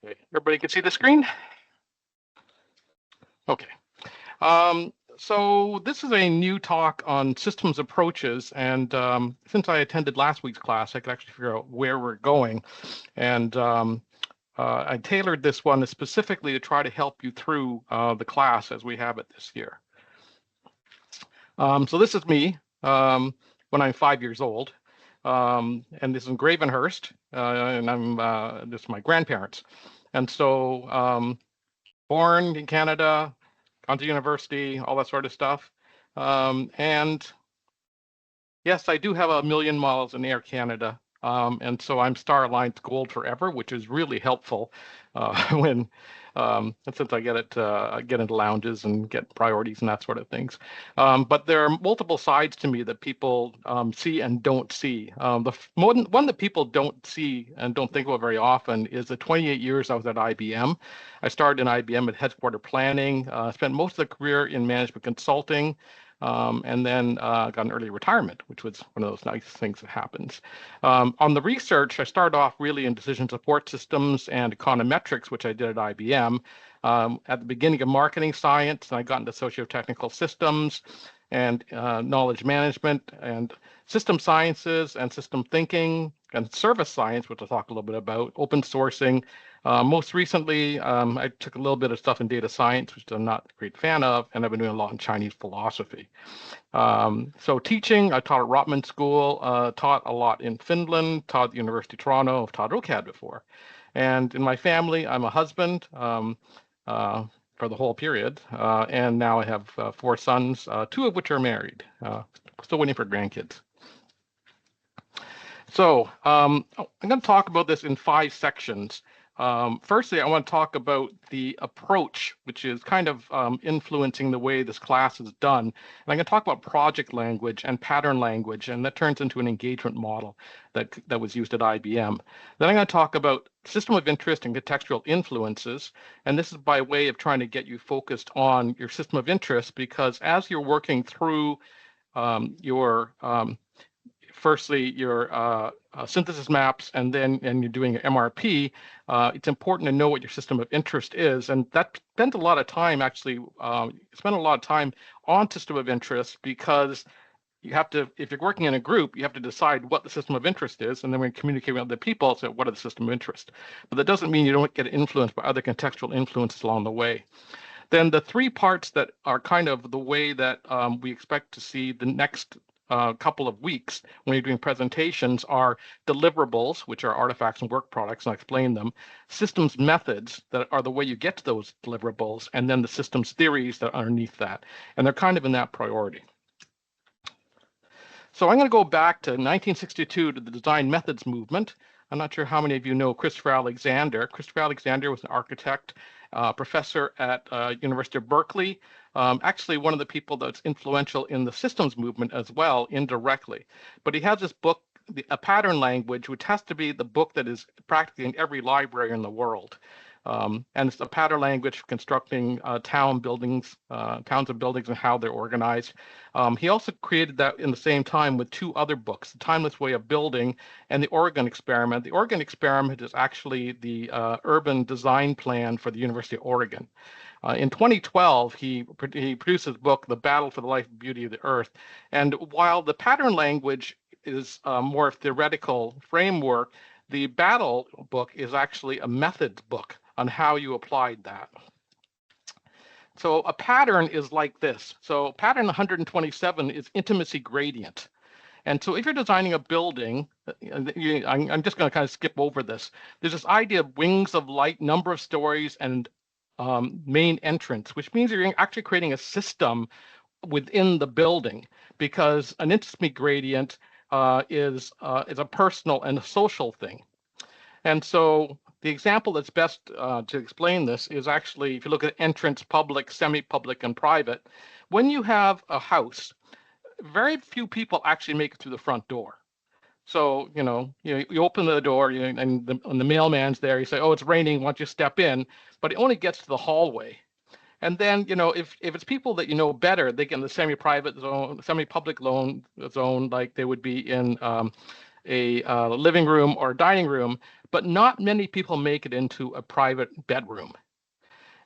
Okay, everybody can see the screen? Okay. So this is a new talk on systems approaches, and since I attended last week's class, I could actually figure out where we're going. And I tailored this one specifically to try to help you through the class as we have it this year. So this is me when I'm 5 years old. And this is in Gravenhurst, and this is my grandparents. And so born in Canada, gone to university, all that sort of stuff. And yes, I do have 1,000,000 miles in Air Canada. And so I'm Star Alliance Gold forever, which is really helpful when since I get into lounges and get priorities and that sort of things. But there are multiple sides to me that people see and don't see. The one that people don't see and don't think about very often is the 28 years I was at IBM. I started in IBM at headquarter planning, spent most of the career in management consulting, and then got an early retirement, which was one of those nice things that happens. On the research, I started off really in decision support systems and econometrics, which I did at IBM. At the beginning of marketing science, I got into socio-technical systems and knowledge management and system sciences and system thinking and service science, which I'll talk a little bit about, open sourcing. Most recently, I took a little bit of stuff in data science, which I'm not a great fan of, and I've been doing a lot in Chinese philosophy. So teaching, I taught at Rotman School, taught a lot in Finland, taught at the University of Toronto, I've taught OCAD before. And in my family, I'm a husband for the whole period, and now I have 4 sons, 2 of which are married, still waiting for grandkids. So I'm going to talk about this in 5 sections. Firstly, I want to talk about the approach, which is kind of influencing the way this class is done. And I'm going to talk about project language and pattern language, and that turns into an engagement model that was used at IBM. Then I'm going to talk about system of interest and contextual influences. And this is by way of trying to get you focused on your system of interest, because as you're working through firstly your synthesis maps, and you're doing your MRP, it's important to know what your system of interest is. And that spent a lot of time, actually, spent a lot of time on system of interest, because you have to, if you're working in a group, you have to decide what the system of interest is, and then when you communicate with other people, so what are the system of interest? But that doesn't mean you don't get influenced by other contextual influences along the way. Then the 3 parts that are kind of the way that we expect to see the next couple of weeks when you're doing presentations are deliverables, which are artifacts and work products, and I'll explain them, systems methods that are the way you get to those deliverables, and then the systems theories that are underneath that. And they're kind of in that priority. So I'm going to go back to 1962 to the design methods movement. I'm not sure how many of you know Christopher Alexander. Christopher Alexander was an architect, professor at University of Berkeley, actually one of the people that's influential in the systems movement as well, indirectly. But he has this book, A Pattern Language, which has to be the book that is practically in every library in the world. And it's a pattern language for constructing towns and buildings and how they're organized. He also created that in the same time with 2 other books, The Timeless Way of Building and The Oregon Experiment. The Oregon Experiment is actually the urban design plan for the University of Oregon. In 2012, he produced his book, The Battle for the Life and Beauty of the Earth. And while the pattern language is more theoretical framework, the battle book is actually a methods book on how you applied that. So a pattern is like this. So pattern 127 is intimacy gradient. And so if you're designing a building, I'm just going to kind of skip over this. There's this idea of wings of light, number of stories, and main entrance, which means you're actually creating a system within the building, because an intimacy gradient is a personal and a social thing. And so the example that's best to explain this is actually, if you look at entrance, public, semi-public, and private, when you have a house, very few people actually make it through the front door. So, you open the door and the mailman's there, you say, oh, it's raining, why don't you step in? But it only gets to the hallway. And then, if it's people that you know better, they get in the semi-private zone, semi-public zone, like they would be in a living room or dining room. but not many people make it into a private bedroom.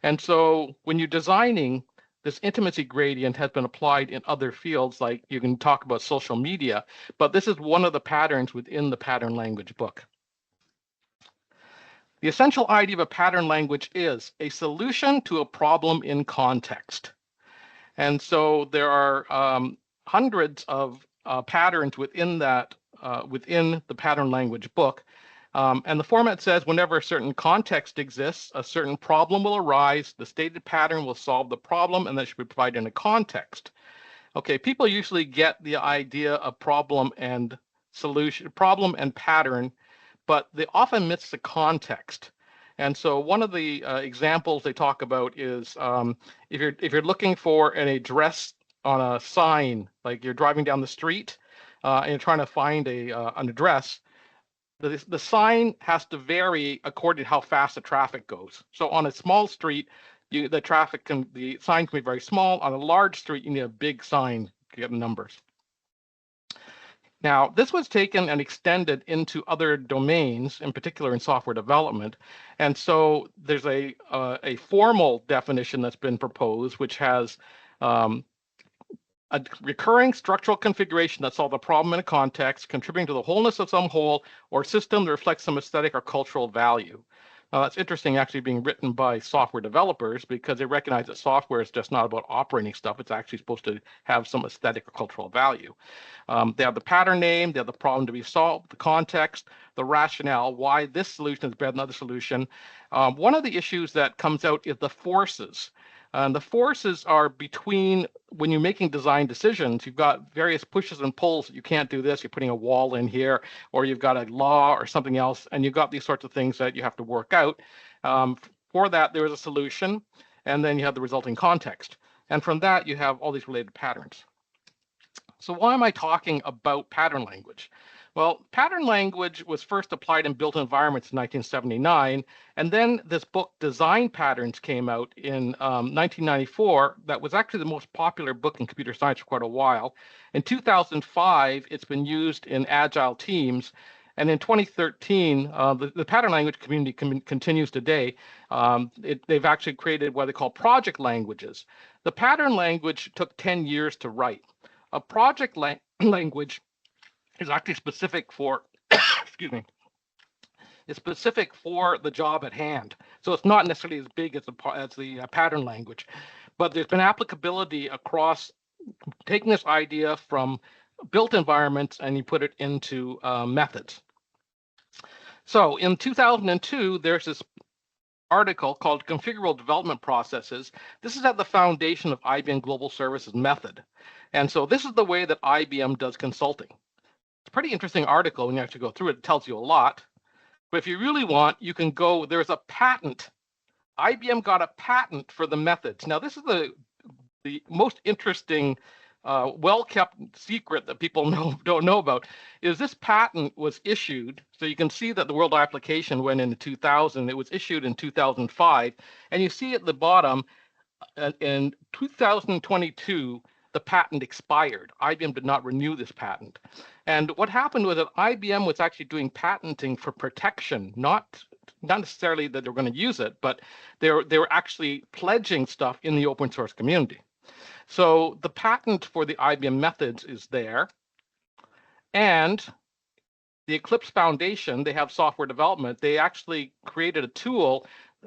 And so when you're designing, this intimacy gradient has been applied in other fields, like you can talk about social media, but this is one of the patterns within the pattern language book. The essential idea of a pattern language is a solution to a problem in context. And so there are hundreds of patterns within that, within the pattern language book. And the format says whenever a certain context exists, a certain problem will arise, the stated pattern will solve the problem, and that should be provided in a context. Okay, people usually get the idea of problem and solution, problem and pattern, but they often miss the context. And so one of the examples they talk about is if you're looking for an address on a sign, like you're driving down the street and you're trying to find an address, the sign has to vary according to how fast the traffic goes. So on a small street, the sign can be very small. On a large street, you need a big sign to get numbers. Now, this was taken and extended into other domains, in particular in software development. And so there's a formal definition that's been proposed, which has a recurring structural configuration that solves a problem in a context, contributing to the wholeness of some whole or system that reflects some aesthetic or cultural value. Now, that's interesting, actually being written by software developers, because they recognize that software is just not about operating stuff. It's actually supposed to have some aesthetic or cultural value. They have the pattern name, they have the problem to be solved, the context, the rationale, why this solution is better than another solution. One of the issues that comes out is the forces. The forces are between, when you're making design decisions, you've got various pushes and pulls. You can't do this, you're putting a wall in here, or you've got a law or something else, and you've got these sorts of things that you have to work out. For that, there is a solution, and then you have the resulting context. And from that, you have all these related patterns. So why am I talking about pattern language? Well, pattern language was first applied in built environments in 1979, and then this book, Design Patterns, came out in 1994. That was actually the most popular book in computer science for quite a while. In 2005, it's been used in agile teams, and in 2013, the pattern language community continues today. They've actually created what they call project languages. The pattern language took 10 years to write. A project language is actually specific for, excuse me, it's specific for the job at hand. So it's not necessarily as big as the pattern language, but there's been applicability across taking this idea from built environments and you put it into methods. So in 2002, there's this article called Configurable Development Processes. This is at the foundation of IBM Global Services method. And so this is the way that IBM does consulting. It's a pretty interesting article when you actually go through it. It tells you a lot. But if you really want, you can go, there's a patent. IBM got a patent for the methods. Now, this is the most interesting, well-kept secret that people don't know about, is this patent was issued. So you can see that the World Application went into 2000. It was issued in 2005. And you see at the bottom, in 2022, the patent expired. IBM did not renew this patent. And what happened was that IBM was actually doing patenting for protection, not necessarily that they were going to use it, but they were actually pledging stuff in the open source community. So the patent for the IBM methods is there. And the Eclipse Foundation, they have software development. They actually created a tool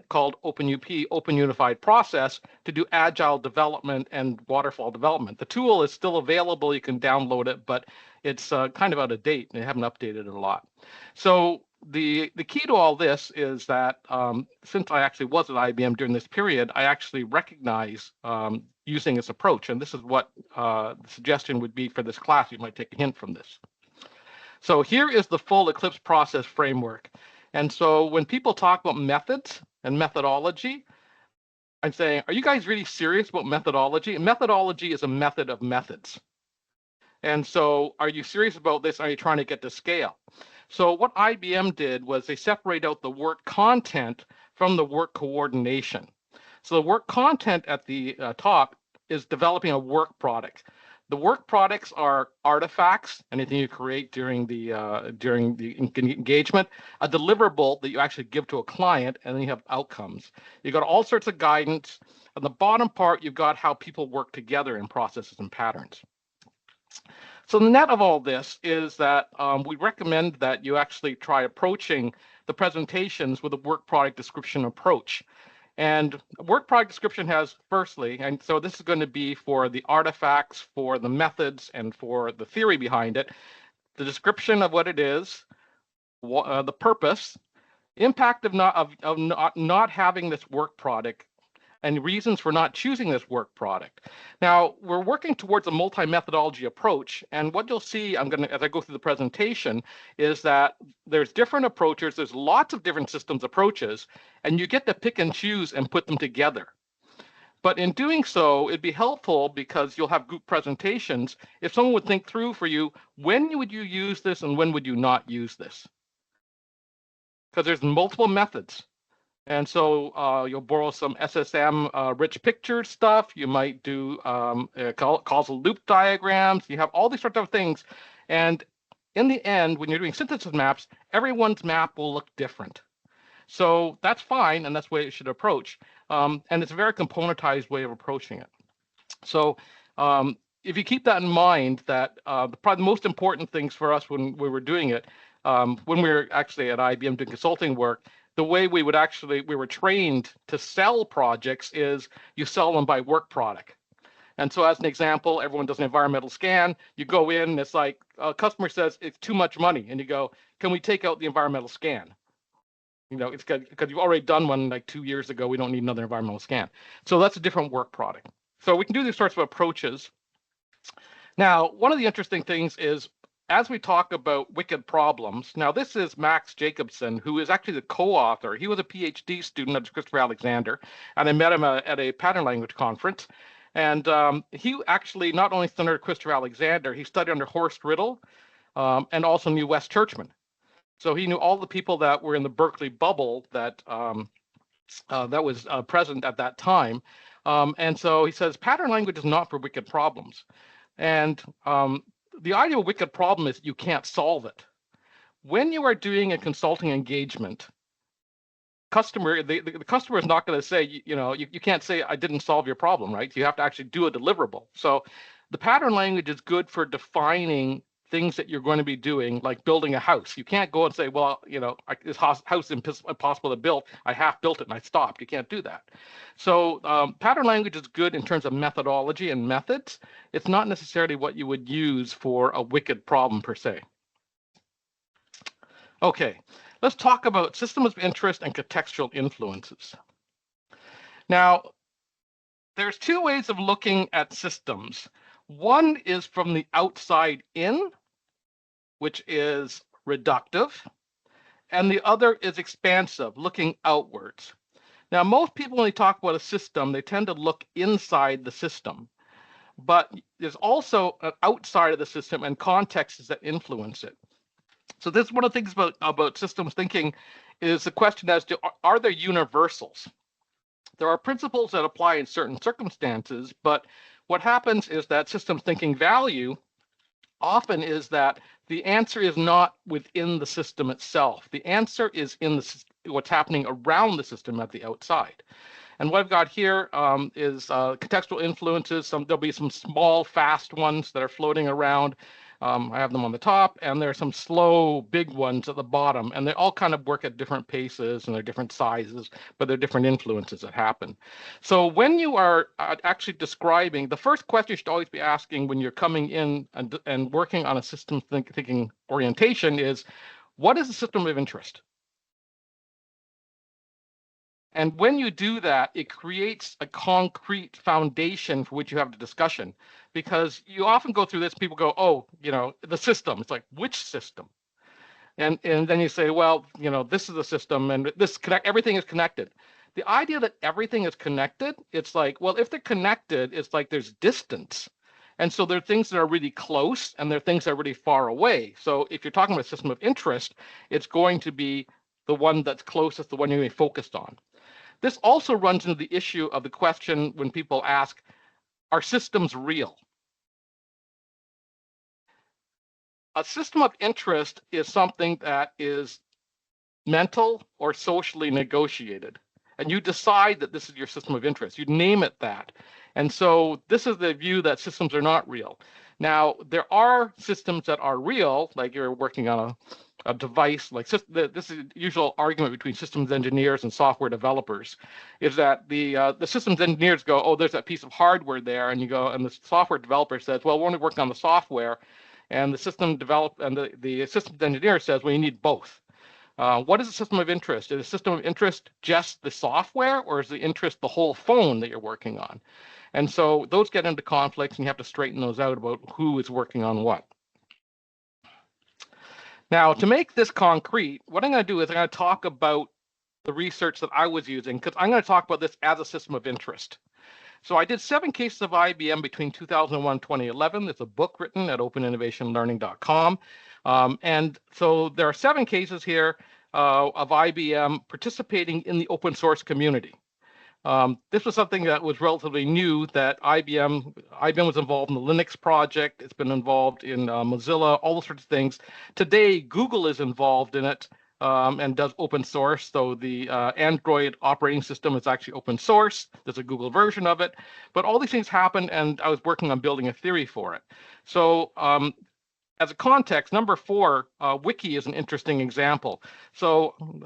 called OpenUP, Open Unified Process, to do agile development and waterfall development. The tool is still available. You can download it, but it's kind of out of date. They haven't updated it a lot. So the key to all this is that since I actually was at IBM during this period, I actually recognize using this approach. And this is what the suggestion would be for this class. You might take a hint from this. So here is the full Eclipse process framework. And so when people talk about methods and methodology, I'm saying, are you guys really serious about methodology? Methodology is a method of methods. And so are you serious about this? Are you trying to get to scale? So what IBM did was they separate out the work content from the work coordination. So the work content at the top is developing a work product. The work products are artifacts, anything you create during the engagement, a deliverable that you actually give to a client, and then you have outcomes. You've got all sorts of guidance. On the bottom part, you've got how people work together in processes and patterns. So the net of all this is that we recommend that you actually try approaching the presentations with a work product description approach. And work product description has, firstly, and so this is going to be for the artifacts, for the methods, and for the theory behind it, the description of what it is, the purpose, impact of not having this work product, and reasons for not choosing this work product. Now, we're working towards a multi-methodology approach, and what you'll see, as I go through the presentation, is that there's different approaches, there's lots of different systems approaches, and you get to pick and choose and put them together. But in doing so, it'd be helpful because you'll have group presentations if someone would think through for you, when would you use this and when would you not use this? Because there's multiple methods. And so you'll borrow some SSM rich picture stuff. You might do causal loop diagrams. You have all these sorts of things. And in the end, when you're doing synthesis maps, everyone's map will look different. So that's fine, and that's the way it should approach. And it's a very componentized way of approaching it. So if you keep that in mind, that probably the most important things for us when we were doing it, when we were actually at IBM doing consulting work, the way we were trained to sell projects is you sell them by work product. And so as an example, everyone does an environmental scan. You go in, it's like a customer says it's too much money. And you go, can we take out the environmental scan? You know, it's because you've already done one like 2 years ago. We don't need another environmental scan. So that's a different work product. So we can do these sorts of approaches. Now, one of the interesting things is, as we talk about wicked problems, now this is Max Jacobson, who is actually the co-author. He was a PhD student at Christopher Alexander, and I met him at a pattern language conference. And he actually not only studied under Christopher Alexander, he studied under Horst Riddle and also knew Wes Churchman. So he knew all the people that were in the Berkeley bubble that was present at that time. And so he says, pattern language is not for wicked problems. And the idea of a wicked problem is you can't solve it. When you are doing a consulting engagement, the customer is not going to say, you can't say, I didn't solve your problem, right? You have to actually do a deliverable. So the pattern language is good for defining things that you're going to be doing, like building a house. You can't go and say, well, this house is impossible to build. I half built it and I stopped. You can't do that. So pattern language is good in terms of methodology and methods. It's not necessarily what you would use for a wicked problem per se. Okay, let's talk about systems of interest and contextual influences. Now, there's two ways of looking at systems. One is from the outside in, which is reductive, and the other is expansive, looking outwards. Now, most people, when they talk about a system, they tend to look inside the system, but there's also an outside of the system and contexts that influence it. So this is one of the things about systems thinking is the question as to, are there universals? There are principles that apply in certain circumstances, but what happens is that systems thinking value often is that the answer is not within the system itself. The answer is in what's happening around the system at the outside. And what I've got here is contextual influences. There'll be some small, fast ones that are floating around. I have them on the top, and there are some slow, big ones at the bottom, and they all kind of work at different paces and they're different sizes, but they're different influences that happen. So when you are actually describing, the first question you should always be asking when you're coming in and working on a system thinking orientation is, what is the system of interest? And when you do that, it creates a concrete foundation for which you have the discussion. Because you often go through this, people go, oh, the system. It's like, which system? And then you say, well, this is the system, and everything is connected. The idea that everything is connected, it's like, well, if they're connected, it's like there's distance. And so there are things that are really close, and there are things that are really far away. So if you're talking about a system of interest, it's going to be the one that's closest, the one you're focused on. This also runs into the issue of the question when people ask, are systems real? a system of interest is something that is mental or socially negotiated. And you decide that this is your system of interest. You name it that. And so this is the view that systems are not real. Now, there are systems that are real, like you're working on a device, like this is the usual argument between systems engineers and software developers, is that the systems engineers go, oh, there's that piece of hardware there, and you go, and the software developer says, well, we're only working on the software, and the system the systems engineer says, well, you need both. What is a system of interest? Is a system of interest just the software, or is the interest the whole phone that you're working on? And so those get into conflicts, and you have to straighten those out about who is working on what. Now, to make this concrete, what I'm going to do is I'm going to talk about the research that I was using, because I'm going to talk about this as a system of interest. So I did 7 cases of IBM between 2001 and 2011. There's a book written at openinnovationlearning.com. And so there are 7 cases here of IBM participating in the open source community. This was something that was relatively new, that IBM was involved in the Linux project. It's been involved in Mozilla, all those sorts of things. Today, Google is involved in it and does open source. So the Android operating system is actually open source. There's a Google version of it. But all these things happened, and I was working on building a theory for it. So as a context, number 4, Wiki is an interesting example. So an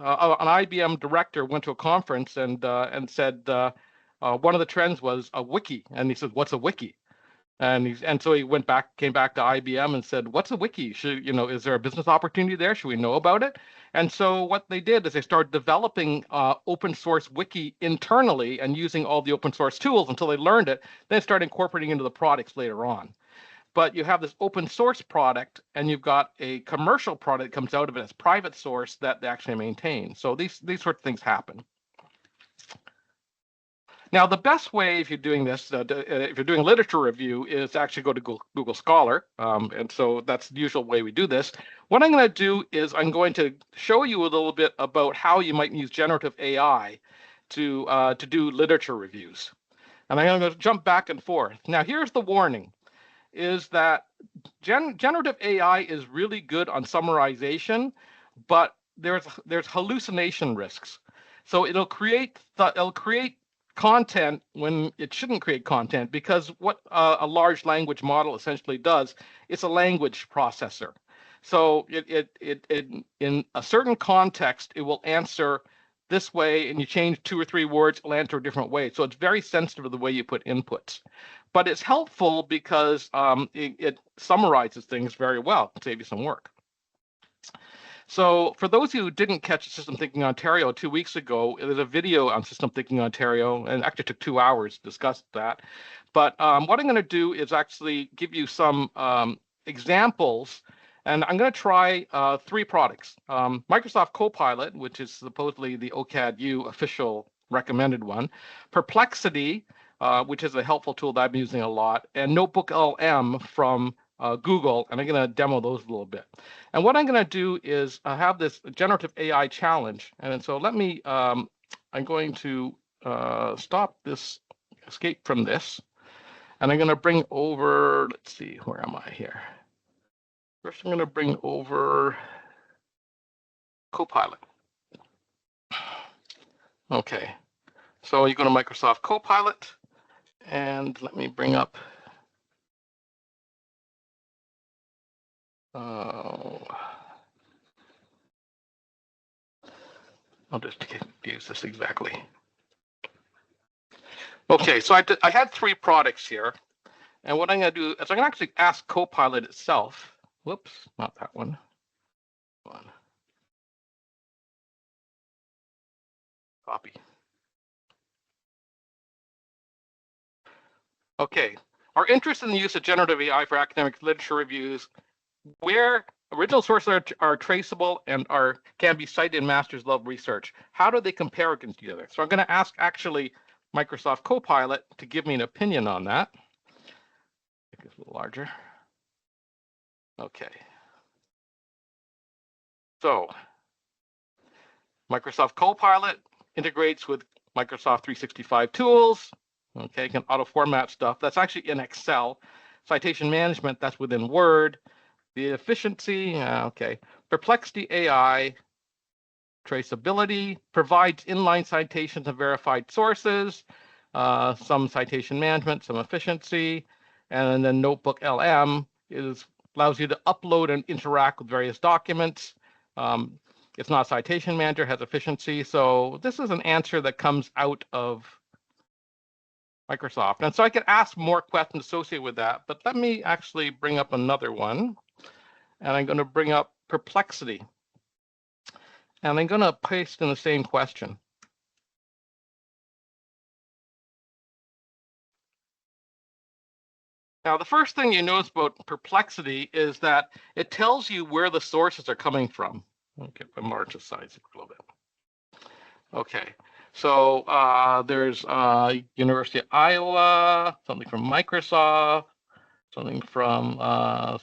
IBM director went to a conference and said one of the trends was a wiki, and he said, "What's a wiki?" And so he came back to IBM and said, "What's a wiki? Is there a business opportunity there? Should we know about it?" And so what they did is they started developing open source wiki internally and using all the open source tools until they learned it. Then started incorporating into the products later on. But you have this open source product, and you've got a commercial product that comes out of it as private source that they actually maintain. So these sorts of things happen. Now, the best way, if you're doing this, if you're doing literature review, is to actually go to Google Scholar. And so that's the usual way we do this. What I'm going to do is I'm going to show you a little bit about how you might use generative AI to do literature reviews. And I'm going to jump back and forth. Now, here's the warning, is that generative AI is really good on summarization, but there's hallucination risks. So it'll create content when it shouldn't create content, because what a large language model essentially does, it's a language processor. So it in a certain context, it will answer this way, and you change 2 or 3 words, it'll answer a different way. So it's very sensitive to the way you put inputs. But it's helpful because it summarizes things very well, save you some work. So for those who didn't catch System Thinking Ontario 2 weeks ago, there's a video on System Thinking Ontario, and it actually took 2 hours to discuss that. But what I'm going to do is actually give you some examples, and I'm going to try 3 products. Microsoft Copilot, which is supposedly the OCADU official recommended one, Perplexity, which is a helpful tool that I've been using a lot, and Notebook LM from Google, and I'm going to demo those a little bit. And what I'm going to do is have this generative AI challenge. And so let me, I'm going to stop this, escape from this, and I'm going to bring over, let's see, where am I here? First, I'm going to bring over Copilot. Okay, so you go to Microsoft Copilot, and let me bring up I'll just use this exactly. Okay, so I had 3 products here, and what I'm going to do is I'm going to actually ask Copilot itself. Whoops, not that one. Copy. Okay, our interest in the use of generative AI for academic literature reviews, where original sources are traceable and can be cited in master's level research. How do they compare against each other? So I'm going to ask actually Microsoft Copilot to give me an opinion on that. Make this a little larger. Okay. So Microsoft Copilot integrates with Microsoft 365 tools. Okay, can auto format stuff. That's actually in Excel. Citation management, that's within Word. The efficiency, okay. Perplexity AI, traceability, provides inline citations and verified sources, some citation management, some efficiency, and then Notebook LM allows you to upload and interact with various documents. It's not a citation manager, has efficiency. So this is an answer that comes out of Microsoft. And so I could ask more questions associated with that, but let me actually bring up another one. And I'm going to bring up perplexity. And I'm going to paste in the same question. Now, the first thing you notice about perplexity is that it tells you where the sources are coming from. Okay, if I enlarge the size a little bit. Okay, so there's University of Iowa, something from Microsoft, something from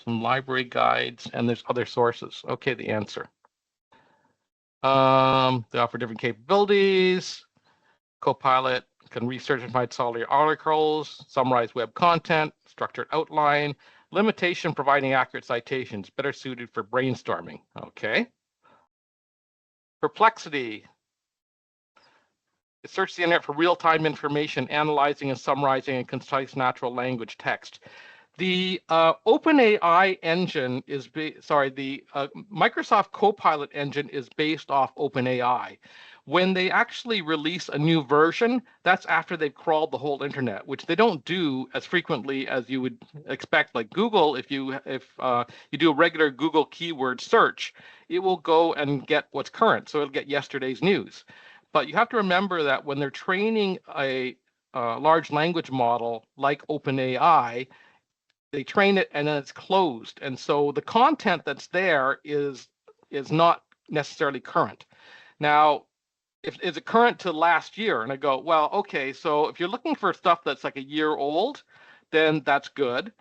some library guides, and there's other sources. Okay, the answer. They offer different capabilities. Copilot can research and find solid articles, summarize web content, structured outline, limitation providing accurate citations, better suited for brainstorming. Okay. Perplexity. It searches the internet for real-time information, analyzing and summarizing in concise natural language text. The OpenAI engine is, the Microsoft Copilot engine is based off OpenAI. When they actually release a new version, that's after they've crawled the whole internet, which they don't do as frequently as you would expect. Like Google, if you do a regular Google keyword search, it will go and get what's current, so it'll get yesterday's news. But you have to remember that when they're training a large language model like OpenAI, they train it and then it's closed, and so the content that's there is not necessarily current. Now, is it current to last year? And I go, well, okay, so if you're looking for stuff that's like a year old, then that's good.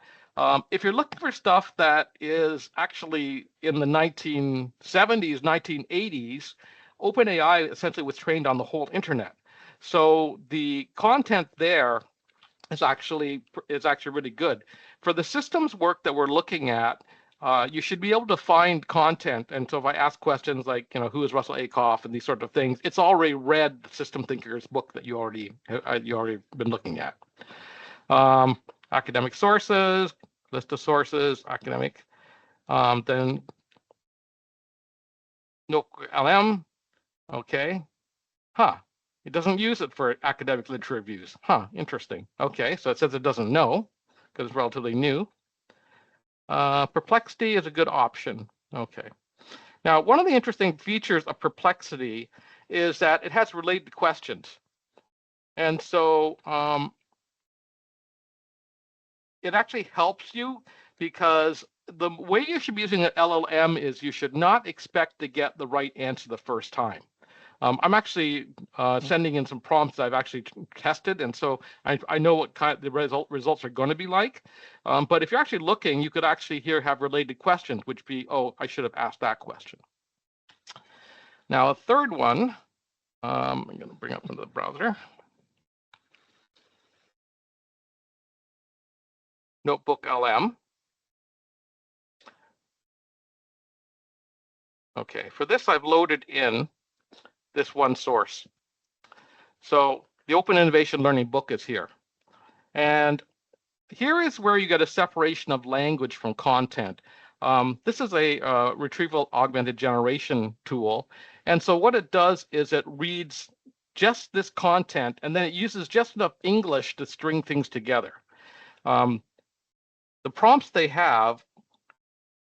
If you're looking for stuff that is actually in the 1970s, 1980s, OpenAI essentially was trained on the whole internet. So the content there is actually really good. For the systems work that we're looking at, you should be able to find content. And so if I ask questions like, who is Russell Ackoff and these sort of things, it's already read the System Thinker's book that you already been looking at. Academic sources, list of sources, academic. Then no LM, okay. It doesn't use it for academic literature reviews. Interesting. Okay, so it says it doesn't know because it's relatively new. Perplexity is a good option. Okay. Now, one of the interesting features of Perplexity is that it has related questions. And so it actually helps you, because the way you should be using an LLM is you should not expect to get the right answer the first time. I'm actually sending in some prompts that I've actually tested, and so I know what kind of the results are going to be like. But if you're actually looking, you could actually have related questions, which be, oh, I should have asked that question. Now, a third one, I'm going to bring up into the browser. Notebook LM. Okay, for this, I've loaded in this one source. So the Open Innovation Learning book is here. And here is where you get a separation of language from content. This is a retrieval augmented generation tool. And so what it does is it reads just this content, and then it uses just enough English to string things together. The prompts they have,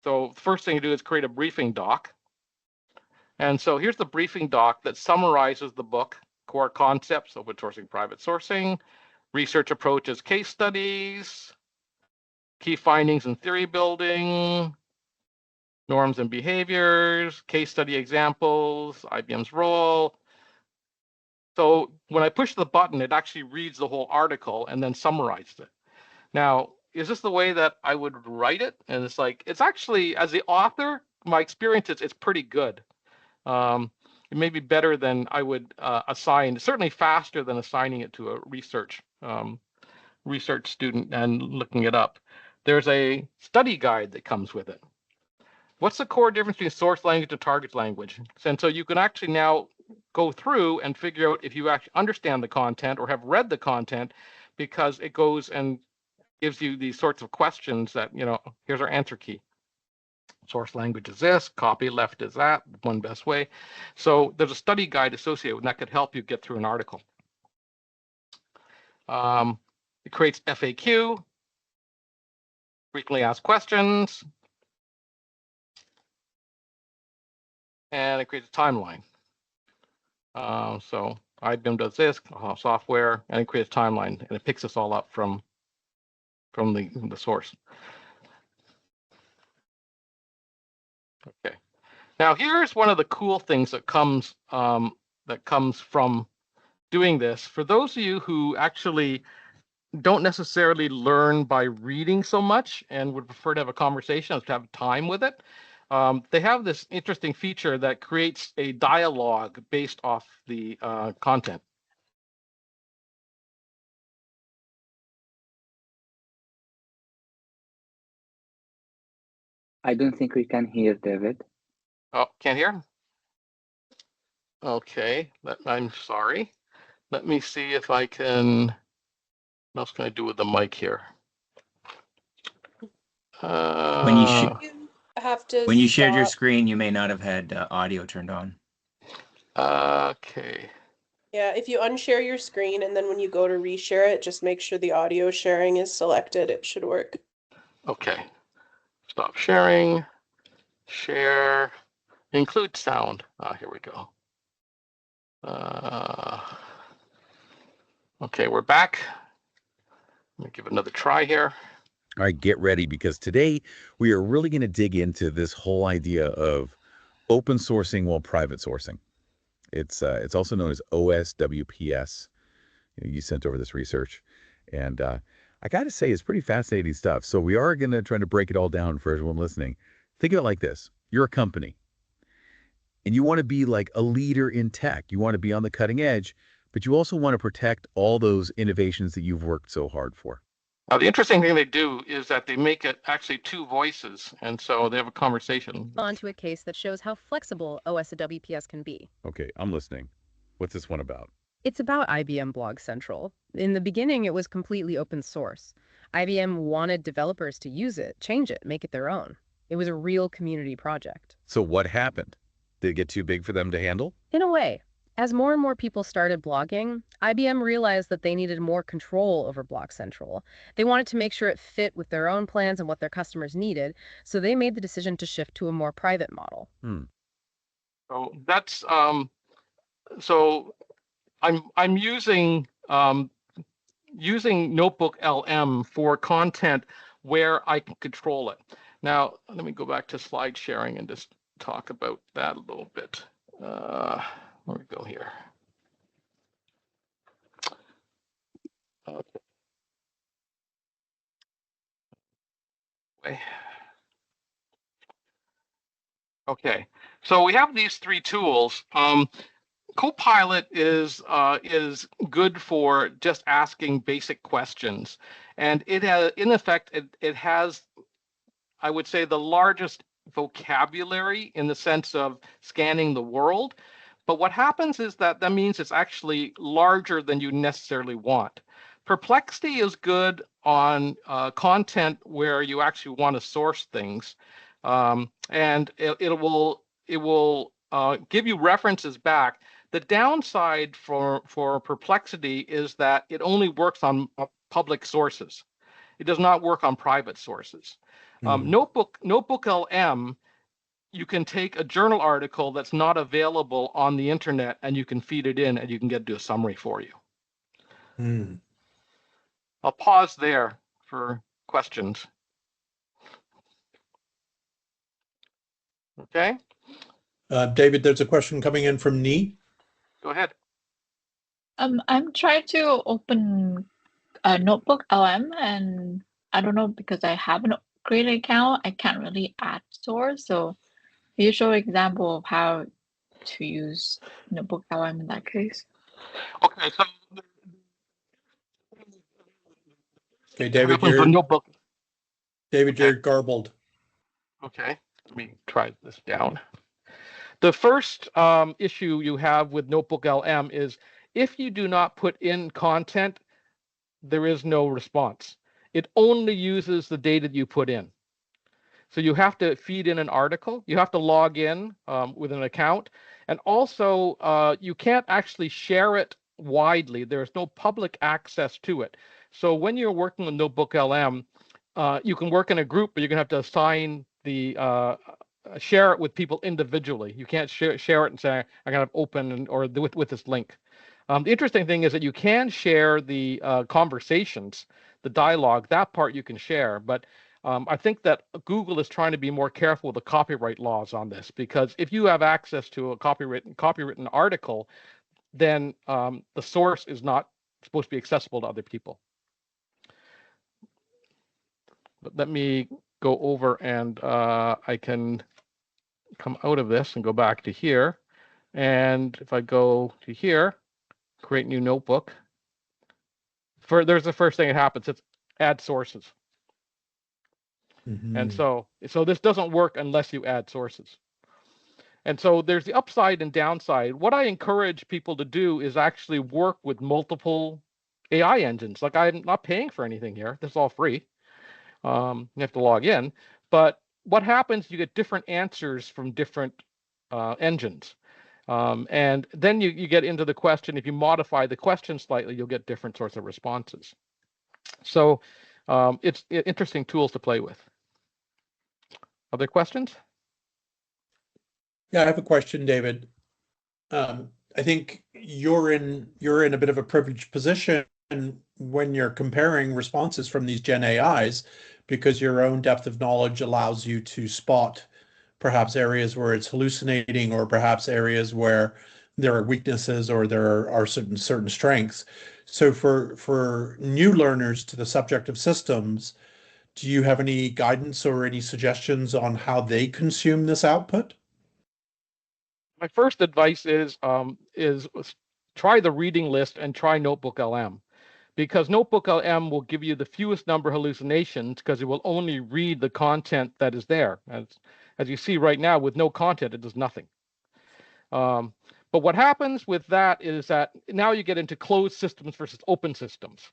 so the first thing you do is create a briefing doc. And so here's the briefing doc that summarizes the book, core concepts, open sourcing, private sourcing, research approaches, case studies, key findings and theory building, norms and behaviors, case study examples, IBM's role. So when I push the button, it actually reads the whole article and then summarizes it. Now, is this the way that I would write it? And it's like, it's actually, as the author, my experience is it's pretty good. It may be better than I would assign, certainly faster than assigning it to a research student and looking it up. There's a study guide that comes with it. What's the core difference between source language and target language? And so you can actually now go through and figure out if you actually understand the content or have read the content, because it goes and gives you these sorts of questions that, here's our answer key. Source language is this, copy left is that, one best way. So there's a study guide associated with that could help you get through an article. It creates FAQ, frequently asked questions, and it creates a timeline. So IBM does this software, and it creates a timeline, and it picks this all up from the source. Okay. Now here's one of the cool things that comes from doing this. For those of you who actually don't necessarily learn by reading so much and would prefer to have a conversation as to have time with it, they have this interesting feature that creates a dialogue based off the content. I don't think we can hear, David. Oh, can't hear? Okay, I'm sorry. Let me see if I can. What else can I do with the mic here? When you shared your screen, you may not have had audio turned on. Okay. Yeah, if you unshare your screen and then when you go to reshare it, just make sure the audio sharing is selected. It should work. Okay. Stop sharing. Share. Include sound. Here we go. Okay, we're back. Let me give it another try here. All right, get ready, because today we are really going to dig into this whole idea of open sourcing while private sourcing. It's also known as OSWPS. You sent over this research, and I got to say, it's pretty fascinating stuff. So we are going to try to break it all down for everyone listening. Think of it like this. You're a company, and you want to be like a leader in tech. You want to be on the cutting edge, but you also want to protect all those innovations that you've worked so hard for. Now, the interesting thing they do is that they make it actually two voices, and so they have a conversation. On to a case that shows how flexible OSWPS can be. Okay, I'm listening. What's this one about? It's about IBM Blog Central. In the beginning, it was completely open source. IBM wanted developers to use it, change it, make it their own. It was a real community project. So what happened? Did it get too big for them to handle? In a way. As more and more people started blogging, IBM realized that they needed more control over Blog Central. They wanted to make sure it fit with their own plans and what their customers needed, so they made the decision to shift to a more private model. So that's so I'm using Notebook LM for content where I can control it. Now let me go back to slide sharing and just talk about that a little bit. Where we go here? Okay, so we have these three tools. Copilot is good for just asking basic questions, and it has, in effect, it has, I would say, the largest vocabulary in the sense of scanning the world. But what happens is that means it's actually larger than you necessarily want. Perplexity is good on content where you actually want to source things, and it will give you references back. The downside for Perplexity is that it only works on public sources. It does not work on private sources. Notebook LM, you can take a journal article that's not available on the internet and you can feed it in and you can get to a summary for you. I'll pause there for questions. Okay. David, there's a question coming in from Nee. Go ahead. I'm trying to open a Notebook LM, and I don't know, because I haven't created an account, I can't really add source. So can you show an example of how to use Notebook LM in that case? Okay, so Okay, David, you're notebook. David, you're garbled. Okay. Let me try this down. The first issue you have with Notebook LM is if you do not put in content, there is no response. It only uses the data you put in. So you have to feed in an article. You have to log in with an account. And also, you can't actually share it widely. There's no public access to it. So when you're working with Notebook LM, you can work in a group, but you're going to have to assign the share it with people individually. You can't share it and say, I'm going to open or with this link. The interesting thing is that you can share the conversations, the dialogue, that part you can share. But I think that Google is trying to be more careful with the copyright laws on this, because if you have access to a copywritten article, then the source is not supposed to be accessible to other people. But let me go over and I can come out of this and go back to here. And if I go to here, create new notebook, there's the first thing that happens. It's add sources. And so this doesn't work unless you add sources. And so there's the upside and downside. What I encourage people to do is actually work with multiple AI engines. Like, I'm not paying for anything here. This is all free. You have to log in. But what happens, you get different answers from different engines. And then you get into the question, if you modify the question slightly, you'll get different sorts of responses. So it's interesting tools to play with. Other questions? Yeah, I have a question, David. I think you're in a bit of a privileged position when you're comparing responses from these Gen AIs, because your own depth of knowledge allows you to spot perhaps areas where it's hallucinating, or perhaps areas where there are weaknesses or there are certain strengths. So for new learners to the subject of systems, do you have any guidance or any suggestions on how they consume this output? My first advice is try the reading list and try Notebook LM, because Notebook LM will give you the fewest number of hallucinations because it will only read the content that is there. As you see right now, with no content, it does nothing. But what happens with that is that now you get into closed systems versus open systems.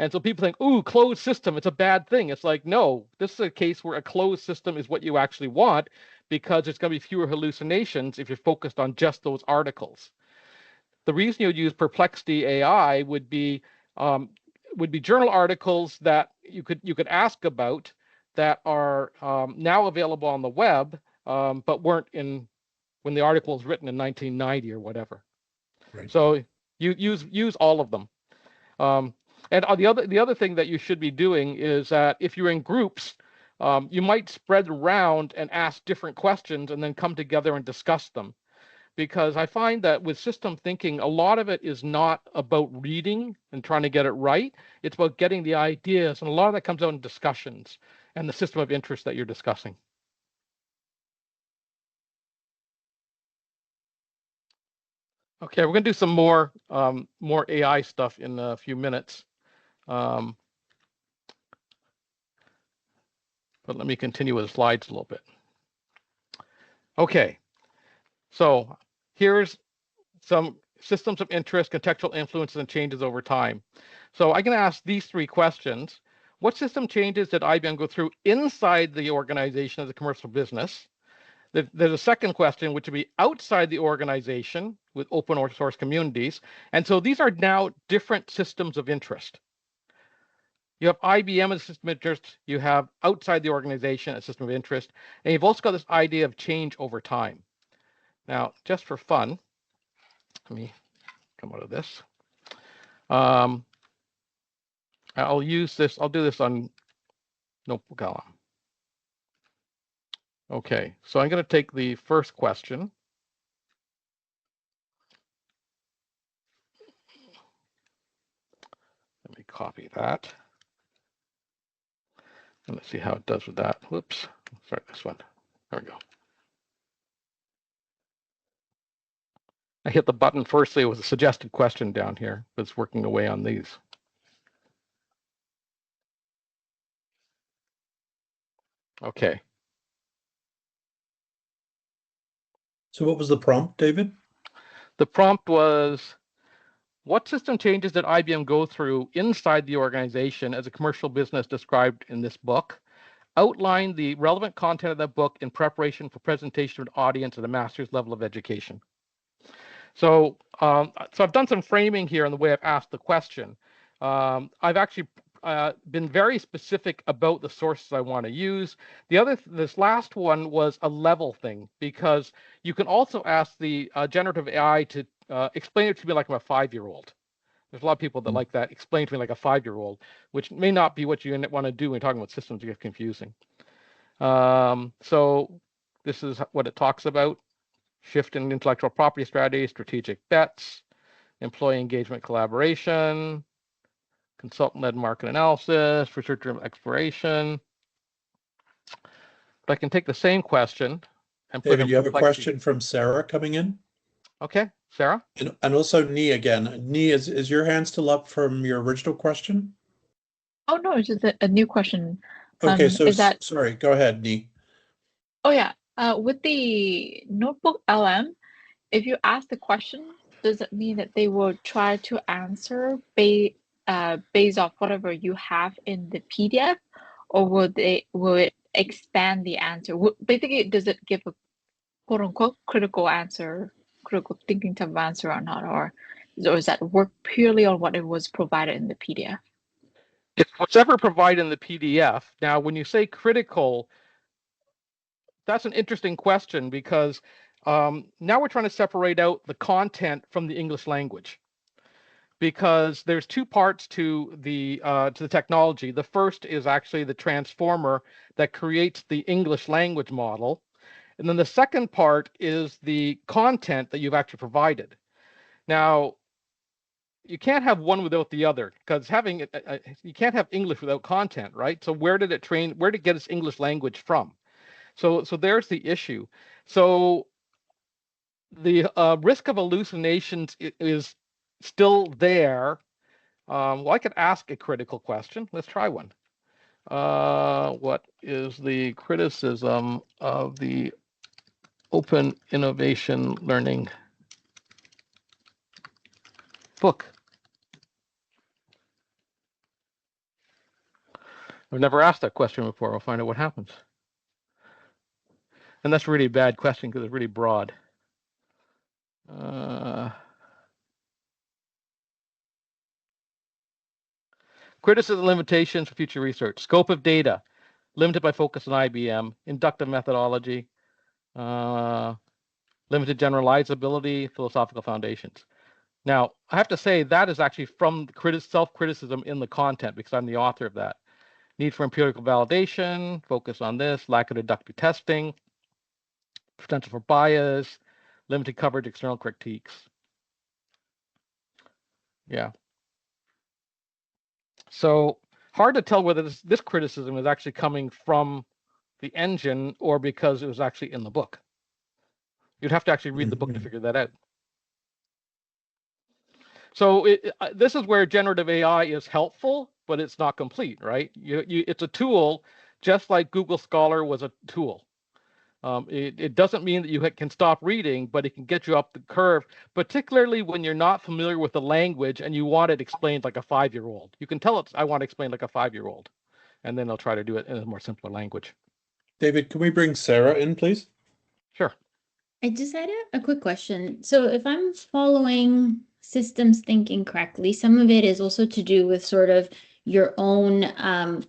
And so people think, ooh, closed system, it's a bad thing. It's like, no, this is a case where a closed system is what you actually want, because there's going to be fewer hallucinations if you're focused on just those articles. The reason you would use Perplexity AI would be journal articles that you could ask about that are now available on the web, but weren't in when the article was written in 1990 or whatever. Right. So you use all of them. And the other thing that you should be doing is that if you're in groups, you might spread around and ask different questions and then come together and discuss them. Because I find that with system thinking, a lot of it is not about reading and trying to get it right. It's about getting the ideas. And a lot of that comes out in discussions and the system of interest that you're discussing. Okay, we're going to do some more AI stuff in a few minutes. But let me continue with the slides a little bit. Okay, so here's some systems of interest, contextual influences, and changes over time. So I can ask these three questions. What system changes did IBM go through inside the organization as a commercial business? There's a second question, which would be outside the organization with open source communities. And so these are now different systems of interest. You have IBM as a system of interest, you have outside the organization a system of interest, and you've also got this idea of change over time. Now, just for fun, let me come out of this. I'll do this on Notebook LM. Okay, so I'm going to take the first question. Let me copy that. And let's see how it does with that. Whoops, sorry, this one. There we go. I hit the button firstly, it was a suggested question down here, but it's working away on these. Okay. So what was the prompt, David? The prompt was, what system changes did IBM go through inside the organization as a commercial business described in this book? Outline the relevant content of that book in preparation for presentation to an audience at a master's level of education. So I've done some framing here in the way I've asked the question. I've actually been very specific about the sources I want to use. This last one was a level thing, because you can also ask the generative AI to explain it to me like I'm a 5-year-old. There's a lot of people that like that. Explain to me like a 5-year-old, which may not be what you want to do when you're talking about systems. It gets confusing. So this is what it talks about: shift in intellectual property strategy, strategic bets, employee engagement collaboration, consultant-led market analysis, research-driven exploration. But I can take the same question and put David, in you have a complexity. question from Sarah coming in. Okay, Sarah? And also Nee again. Nee, is your hand still up from your original question? Oh no, it's just a new question. Okay, so is that sorry, go ahead, Nee. Oh yeah, with the notebook LM, if you ask the question, does it mean that they will try to answer based off whatever you have in the PDF, or will it expand the answer? Basically, does it give a quote unquote critical answer, critical thinking type of answer or not, or does that work purely on what it was provided in the PDF? It's whatever provided in the PDF. Now, when you say critical, that's an interesting question, because now we're trying to separate out the content from the English language, because there's two parts to the technology. The first is actually the transformer that creates the English language model, and then the second part is the content that you've actually provided. Now, you can't have one without the other, because you can't have English without content, right? So where did it get its English language from? So there's the issue. So the risk of hallucinations is still there. Well, I could ask a critical question. Let's try one. What is the criticism of the Open Innovation Learning book? I've never asked that question before. We'll find out what happens. And that's a really bad question because it's really broad. Criticism limitations for future research. Scope of data, limited by focus on IBM. Inductive methodology, limited generalizability, philosophical foundations. Now, I have to say that is actually from self-criticism in the content, because I'm the author of that. Need for empirical validation, focus on this, lack of deductive testing, potential for bias, limited coverage, external critiques. Yeah. So hard to tell whether this criticism is actually coming from the engine or because it was actually in the book. You'd have to actually read the book to figure that out. So this is where generative AI is helpful, but it's not complete, right? It's a tool, just like Google Scholar was a tool. It doesn't mean that you can stop reading, but it can get you up the curve, particularly when you're not familiar with the language and you want it explained like a 5-year-old. You can tell it, I want to explain like a 5-year-old, and then they'll try to do it in a more simpler language. David, can we bring Sarah in, please? Sure. I just had a quick question. So if I'm following systems thinking correctly, some of it is also to do with sort of your own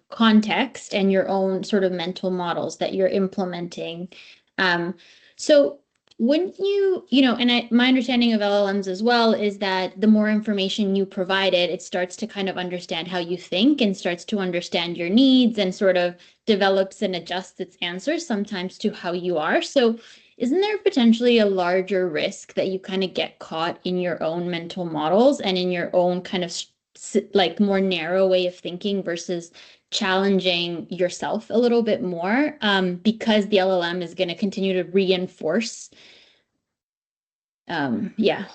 context and your own sort of mental models that you're implementing. So wouldn't and my understanding of LLMs as well is that the more information you provide it starts to kind of understand how you think and starts to understand your needs and sort of develops and adjusts its answers sometimes to how you are. So isn't there potentially a larger risk that you kind of get caught in your own mental models and in your own kind of like more narrow way of thinking versus challenging yourself a little bit more because the LLM is going to continue to reinforce? Yeah.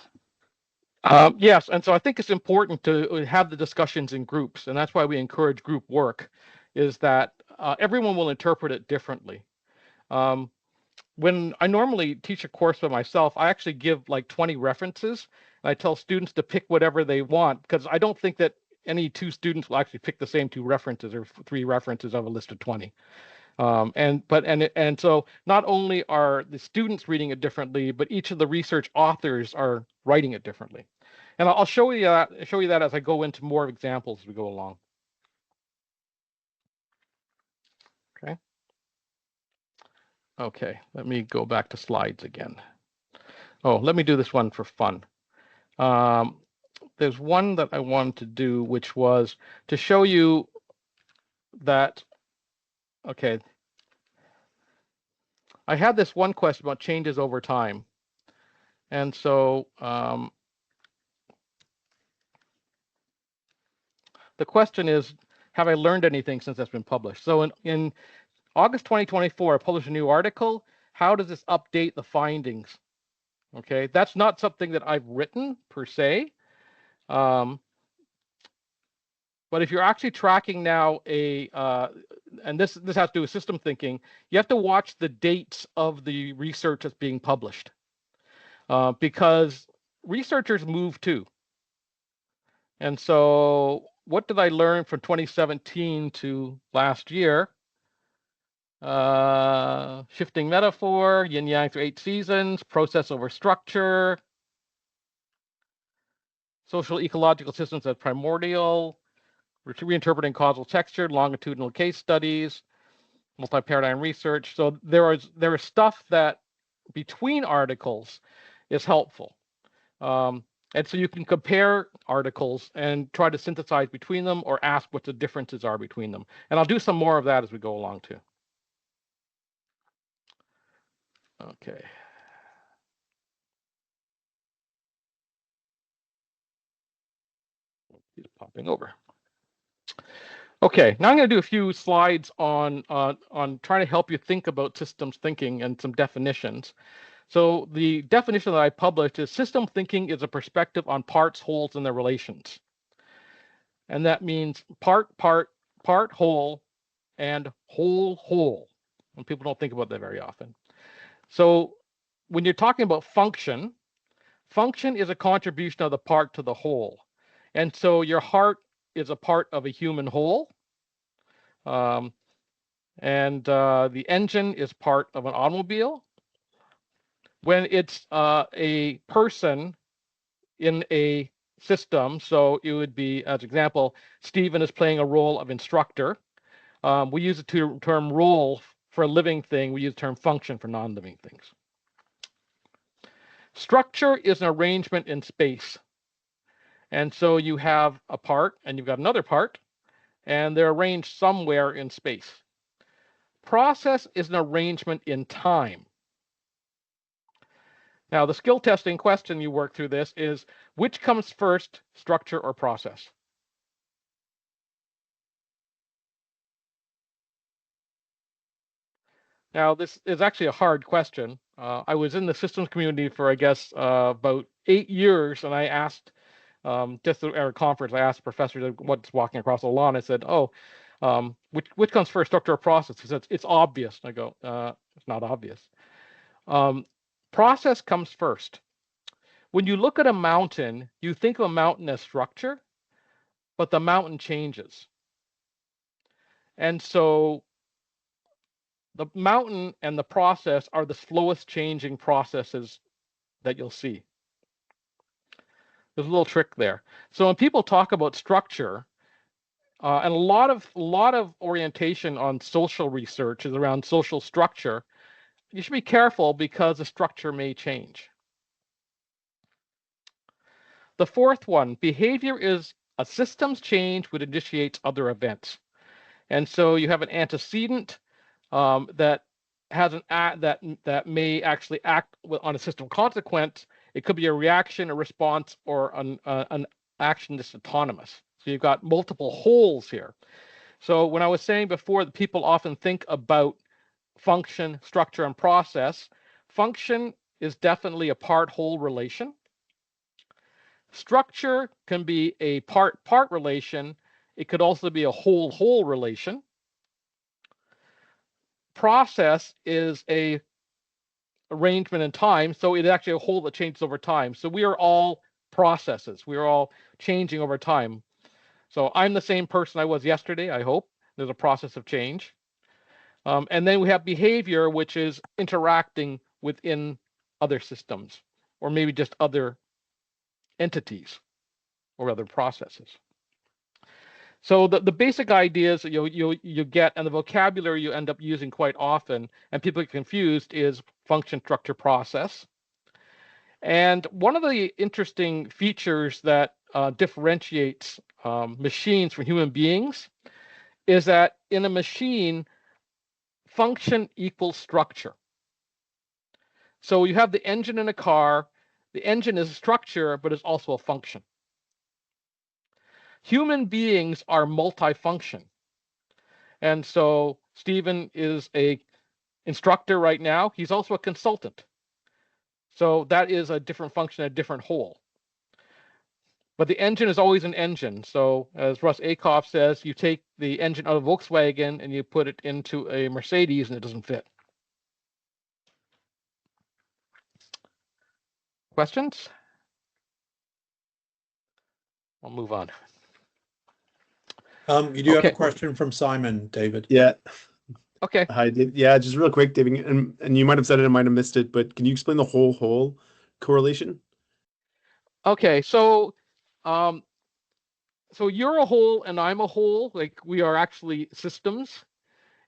Yes, and so I think it's important to have the discussions in groups, and that's why we encourage group work, is that everyone will interpret it differently. when I normally teach a course by myself, I actually give like 20 references, and I tell students to pick whatever they want, because I don't think that any two students will actually pick the same two references or three references of a list of 20. And so not only are the students reading it differently, but each of the research authors are writing it differently. And I'll show you that as I go into more examples as we go along. Okay. Okay, let me go back to slides again. Oh, let me do this one for fun. There's one that I wanted to do, which was to show you that, okay, I had this one question about changes over time. And so the question is, have I learned anything since that's been published? So in August 2024, I published a new article. How does this update the findings? Okay, that's not something that I've written per se. But if you're actually tracking now and this has to do with system thinking, you have to watch the dates of the research that's being published, because researchers move too. And so what did I learn from 2017 to last year? Shifting metaphor, yin yang through 8 seasons, process over structure, social ecological systems as primordial, reinterpreting causal texture, longitudinal case studies, multi-paradigm research. So there is stuff that between articles is helpful. And so you can compare articles and try to synthesize between them, or ask what the differences are between them. And I'll do some more of that as we go along too. Okay. He's popping over. Okay, now I'm going to do a few slides on trying to help you think about systems thinking and some definitions. So the definition that I published is system thinking is a perspective on parts, wholes, and their relations. And that means part, whole, and whole. And people don't think about that very often. So when you're talking about function is a contribution of the part to the whole. And so your heart is a part of a human whole. The engine is part of an automobile. When it's a person in a system, so it would be, as example, Stephen is playing a role of instructor. We use the term role for a living thing. We use the term function for non-living things. Structure is an arrangement in space. And so you have a part and you've got another part, and they're arranged somewhere in space. Process is an arrangement in time. Now, the skill testing question you work through this is, which comes first, structure or process? Now, this is actually a hard question. I was in the systems community for, I guess, about 8 years, and I asked, just at a conference, I asked a professor what's walking across the lawn. I said, oh, which comes first, structure or process? He said, it's obvious. And I go, it's not obvious. Process comes first. When you look at a mountain, you think of a mountain as structure, but the mountain changes. And so the mountain and the process are the slowest changing processes that you'll see. There's a little trick there. So when people talk about structure, and a lot of orientation on social research is around social structure, you should be careful because the structure may change. The fourth one, behavior is a system's change which initiates other events. And so you have an antecedent that has that may actually act on a system consequence. It could be a reaction, a response, or an action that's autonomous. So you've got multiple wholes here. So when I was saying before that people often think about function, structure, and process, function is definitely a part-whole relation. Structure can be a part-part relation. It could also be a whole-whole relation. Process is a arrangement in time. So it's actually a whole that changes over time. So we are all processes. We are all changing over time. So I'm the same person I was yesterday, I hope. There's a process of change. And then we have behavior, which is interacting within other systems, or maybe just other entities or other processes. So the basic ideas that you get, and the vocabulary you end up using quite often, and people get confused, is function, structure, process. And one of the interesting features that differentiates machines from human beings is that in a machine, function equals structure. So you have the engine in a car. The engine is a structure, but it's also a function. Human beings are multifunction. And so Stephen is a instructor right now. He's also a consultant. So that is a different function, a different whole. But the engine is always an engine. So as Russ Ackoff says, you take the engine out of Volkswagen and you put it into a Mercedes and it doesn't fit. Questions? I'll move on. You do have a question from Simon, David. Yeah. Okay. Hi, yeah, just real quick, David, and you might have said it, I might have missed it, but can you explain the whole correlation? Okay, so so you're a whole and I'm a whole, like we are actually systems.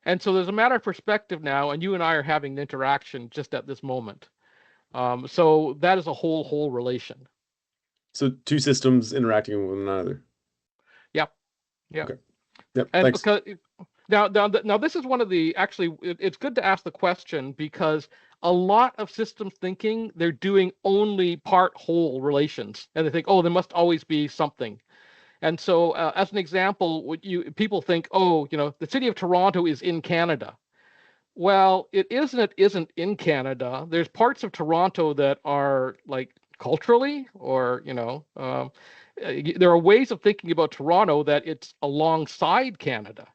And so there's a matter of perspective now, and you and I are having an interaction just at this moment. So that is a whole relation. So two systems interacting with one another. Yep. Yep. Okay. Yep. And Thanks. because now this is one of the, actually, it's good to ask the question, because a lot of systems thinking, they're doing only part whole relations, and they think, oh, there must always be something. And so as an example, people think, oh, the city of Toronto is in Canada. Well, it isn't in Canada. There's parts of Toronto that are like culturally, or there are ways of thinking about Toronto that it's alongside Canada.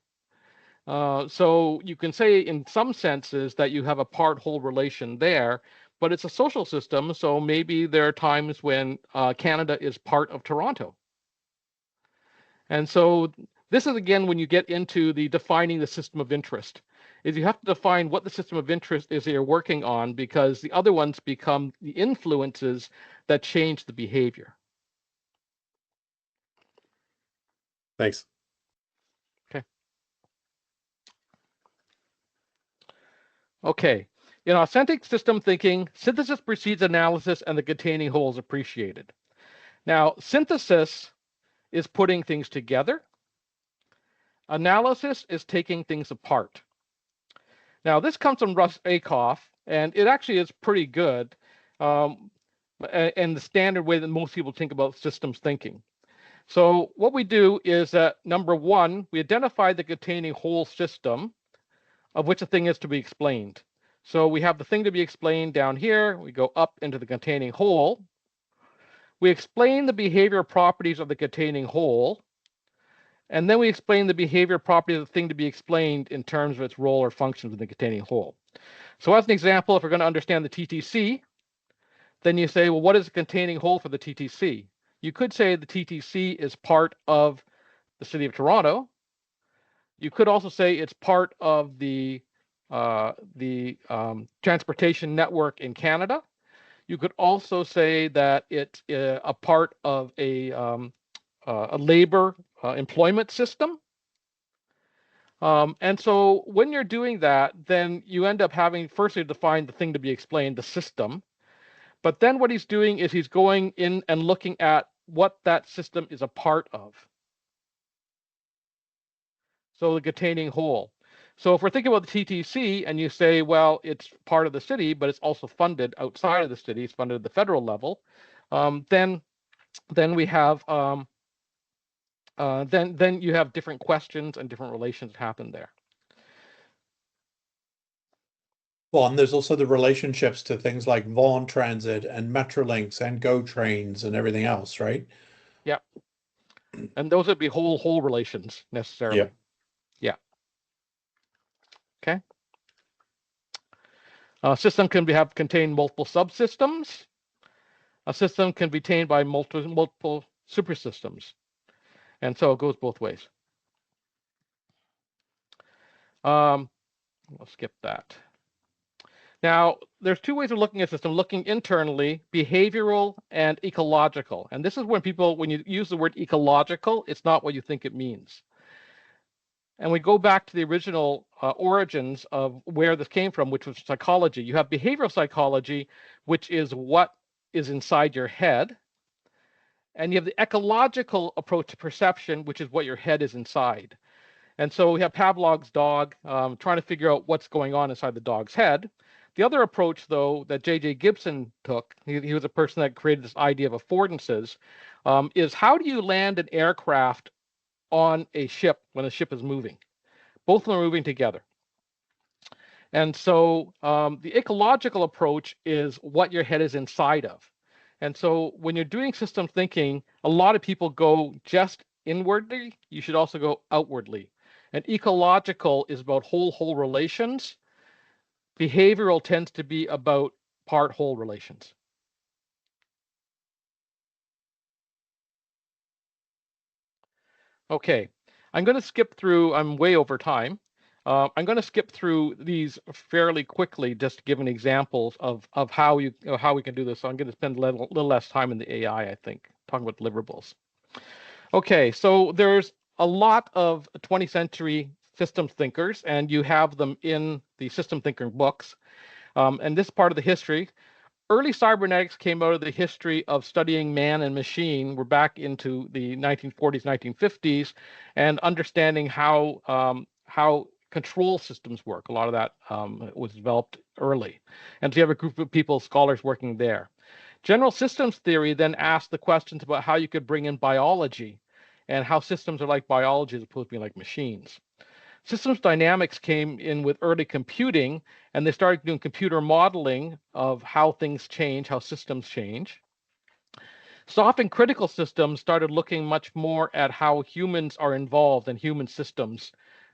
So you can say in some senses that you have a part-whole relation there, but it's a social system. So maybe there are times when Canada is part of Toronto. And so this is, again, when you get into the defining the system of interest, is you have to define what the system of interest is that you're working on, because the other ones become the influences that change the behavior. Thanks. Okay. Okay. In authentic system thinking, synthesis precedes analysis and the containing whole is appreciated. Now, synthesis is putting things together. Analysis is taking things apart. Now, this comes from Russ Ackoff, and it actually is pretty good, and the standard way that most people think about systems thinking. So what we do is that, number one, we identify the containing whole system of which a thing is to be explained. So we have the thing to be explained down here. We go up into the containing whole. We explain the behavior properties of the containing whole. And then we explain the behavior properties of the thing to be explained in terms of its role or functions in the containing whole. So as an example, if we're going to understand the TTC, then you say, well, what is the containing whole for the TTC? You could say the TTC is part of the city of Toronto. You could also say it's part of the transportation network in Canada. You could also say that it's a part of a labor employment system. And so when you're doing that, then you end up having firstly define the thing to be explained, the system. But then what he's doing is he's going in and looking at what that system is a part of. So the containing whole. So if we're thinking about the TTC and you say, well, it's part of the city, but it's also funded outside of the city, it's funded at the federal level, then we have then you have different questions and different relations that happen there. Well, and there's also the relationships to things like Vaughan Transit and Metrolinx and Go Trains and everything else, right? Yeah. And those would be whole relations necessarily. Yeah. Yeah. Okay. A system can contain multiple subsystems. A system can be contained by multiple supersystems. And so it goes both ways. Let's skip that. Now, there's two ways of looking at a system, looking internally, behavioral and ecological. And this is when you use the word ecological, it's not what you think it means. And we go back to the original origins of where this came from, which was psychology. You have behavioral psychology, which is what is inside your head. And you have the ecological approach to perception, which is what your head is inside. And so we have Pavlov's dog trying to figure out what's going on inside the dog's head. The other approach, though, that J.J. Gibson took, he was a person that created this idea of affordances, is how do you land an aircraft on a ship when the ship is moving? Both of them are moving together. And so the ecological approach is what your head is inside of. And so when you're doing system thinking, a lot of people go just inwardly. You should also go outwardly. And ecological is about whole relations. Behavioral tends to be about part-whole relations. Okay, I'm going to skip through, I'm way over time. I'm going to skip through these fairly quickly just to give an examples of how we can do this. So I'm going to spend a little less time in the AI, I think, talking about deliverables. Okay, so there's a lot of 20th century systems thinkers, and you have them in the system thinker books. And this part of the history, early cybernetics came out of the history of studying man and machine. We're back into the 1940s, 1950s, and understanding how control systems work. A lot of that was developed early. And so you have a group of people, scholars working there. General systems theory then asked the questions about how you could bring in biology and how systems are like biology as opposed to being like machines. Systems dynamics came in with early computing, and they started doing computer modeling of how things change, how systems change. Soft and critical systems started looking much more at how humans are involved and human systems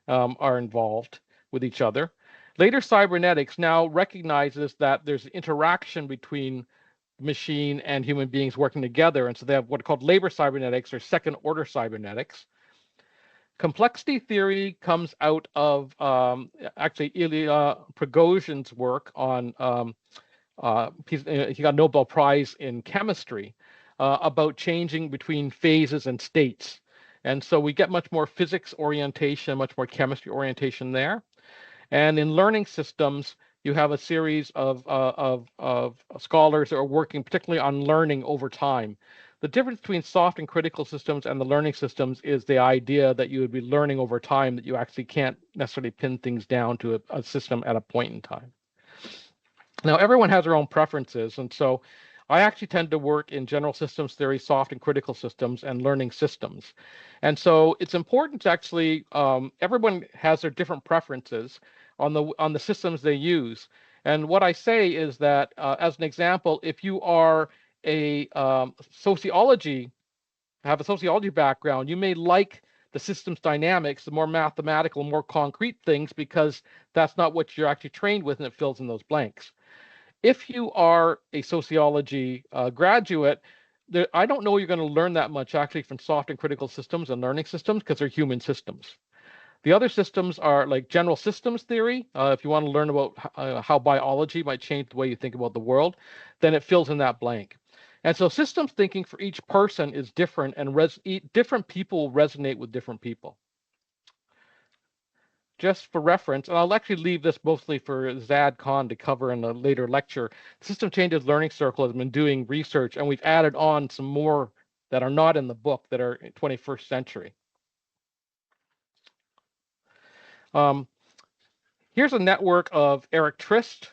are involved with each other. Later cybernetics now recognizes that there's an interaction between machine and human beings working together, and so they have what are called labor cybernetics or second order cybernetics. Complexity theory comes out of actually Ilya Prigozhin's work on, he got a Nobel Prize in chemistry about changing between phases and states. And so we get much more physics orientation, much more chemistry orientation there. And in learning systems, you have a series of scholars that are working particularly on learning over time. The difference between soft and critical systems and the learning systems is the idea that you would be learning over time, that you actually can't necessarily pin things down to a system at a point in time. Now, everyone has their own preferences, and so I actually tend to work in general systems theory, soft and critical systems, and learning systems. And so it's important to actually, everyone has their different preferences on the systems they use. And what I say is that, as an example, if you are a sociology, have a sociology background, you may like the systems dynamics, the more mathematical, more concrete things, because that's not what you're actually trained with, and it fills in those blanks. If you are a sociology graduate, I don't know you're going to learn that much actually from soft and critical systems and learning systems, because they're human systems. The other systems are like general systems theory. If you want to learn about how biology might change the way you think about the world, then it fills in that blank. And so systems thinking for each person is different, and different people resonate with different people. Just for reference, and I'll actually leave this mostly for Zad Khan to cover in a later lecture, the System Changes Learning Circle has been doing research, and we've added on some more that are not in the book that are 21st century. Here's a network of Eric Trist,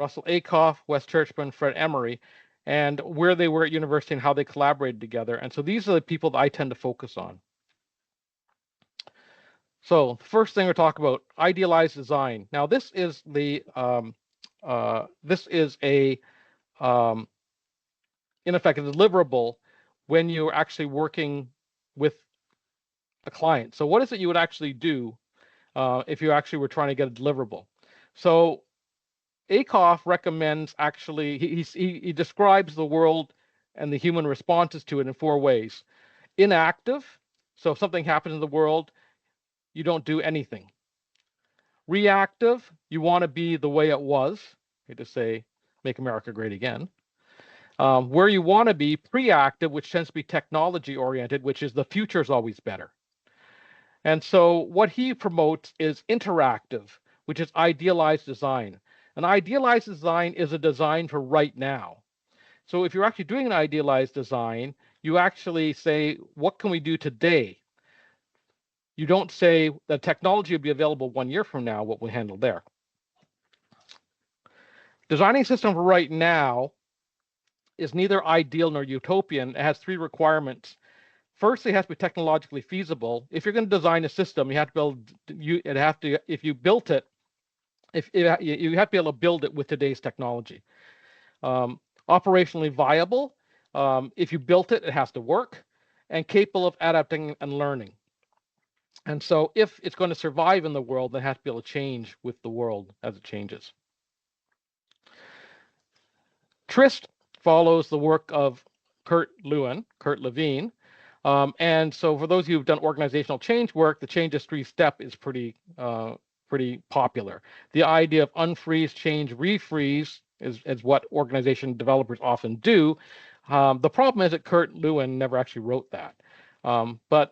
Russell Ackoff, Wes Churchman, Fred Emery, and where they were at university and how they collaborated together. And so these are the people that I tend to focus on. So the first thing we're talking about, idealized design. Now this is the in effect a deliverable when you're actually working with a client. So what is it you would actually do if you actually were trying to get a deliverable? So Ackoff recommends actually, he describes the world and the human responses to it in 4 ways. Inactive, so if something happens in the world, you don't do anything. Reactive, you want to be the way it was, to say, make America great again. Where you want to be preactive, which tends to be technology oriented, which is the future is always better. And so what he promotes is interactive, which is idealized design. An idealized design is a design for right now. So if you're actually doing an idealized design, you actually say, what can we do today? You don't say the technology will be available 1 year from now, what we handle there. Designing a system for right now is neither ideal nor utopian. It has 3 requirements. First, it has to be technologically feasible. If you're going to design a system, you have to build. If you built it, you have to be able to build it with today's technology. Operationally viable. If you built it, it has to work, and capable of adapting and learning. And so, if it's going to survive in the world, it has to be able to change with the world as it changes. Trist follows the work of Kurt Lewin. And so for those of you who've done organizational change work, the change history step is pretty popular. The idea of unfreeze, change, refreeze is what organization developers often do. The problem is that Kurt Lewin never actually wrote that. But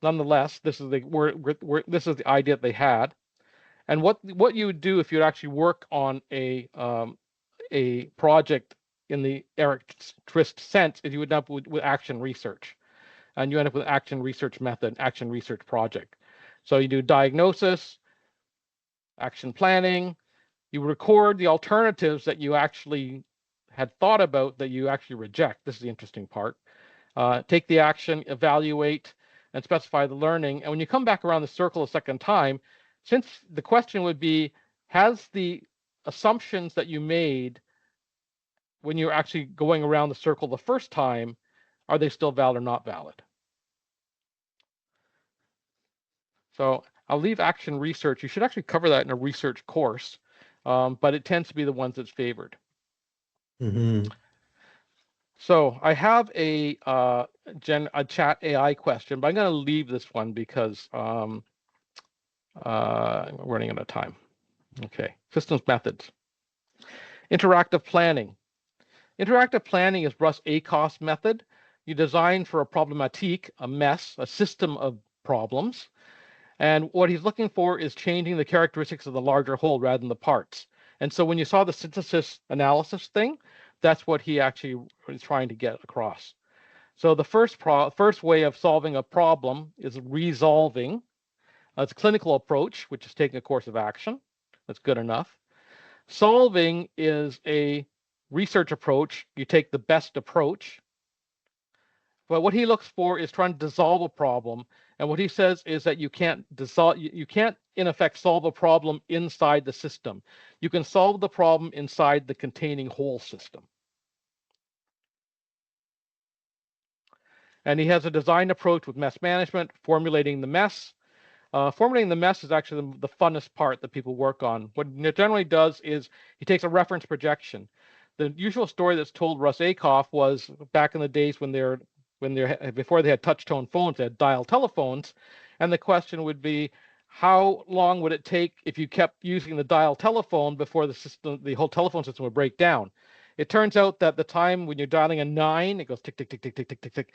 nonetheless, this is the idea that they had. And what you would do if you'd actually work on a project in the Eric Trist sense is you would end up with action research. And you end up with action research method, action research project. So you do diagnosis, action planning, you record the alternatives that you actually had thought about that you actually reject. This is the interesting part. Take the action, evaluate, and specify the learning. And when you come back around the circle a second time, since the question would be, has the assumptions that you made when you're actually going around the circle the first time, are they still valid or not valid? So I'll leave action research. You should actually cover that in a research course, but it tends to be the ones that's favored. Mm-hmm. So I have a chat AI question, but I'm going to leave this one because we're running out of time. Okay, systems methods. Interactive planning. Interactive planning is Russ Ackoff's method. You design for a problematique, a mess, a system of problems. And what he's looking for is changing the characteristics of the larger whole rather than the parts. And so when you saw the synthesis analysis thing, that's what he actually is trying to get across. So the first way of solving a problem is resolving. It's a clinical approach, which is taking a course of action. That's good enough. Solving is a research approach. You take the best approach. But what he looks for is trying to dissolve a problem. And what he says is that you can't in effect solve a problem inside the system. You can solve the problem inside the containing whole system. And he has a design approach with mess management, formulating the mess. Formulating the mess is actually the funnest part that people work on. What it generally does is he takes a reference projection. The usual story that's told Russ Ackoff was back in the days before they had touch-tone phones, they had dial telephones, and the question would be, how long would it take if you kept using the dial telephone before the whole telephone system would break down? It turns out that the time when you're dialing a 9, it goes tick tick tick tick tick tick tick tick,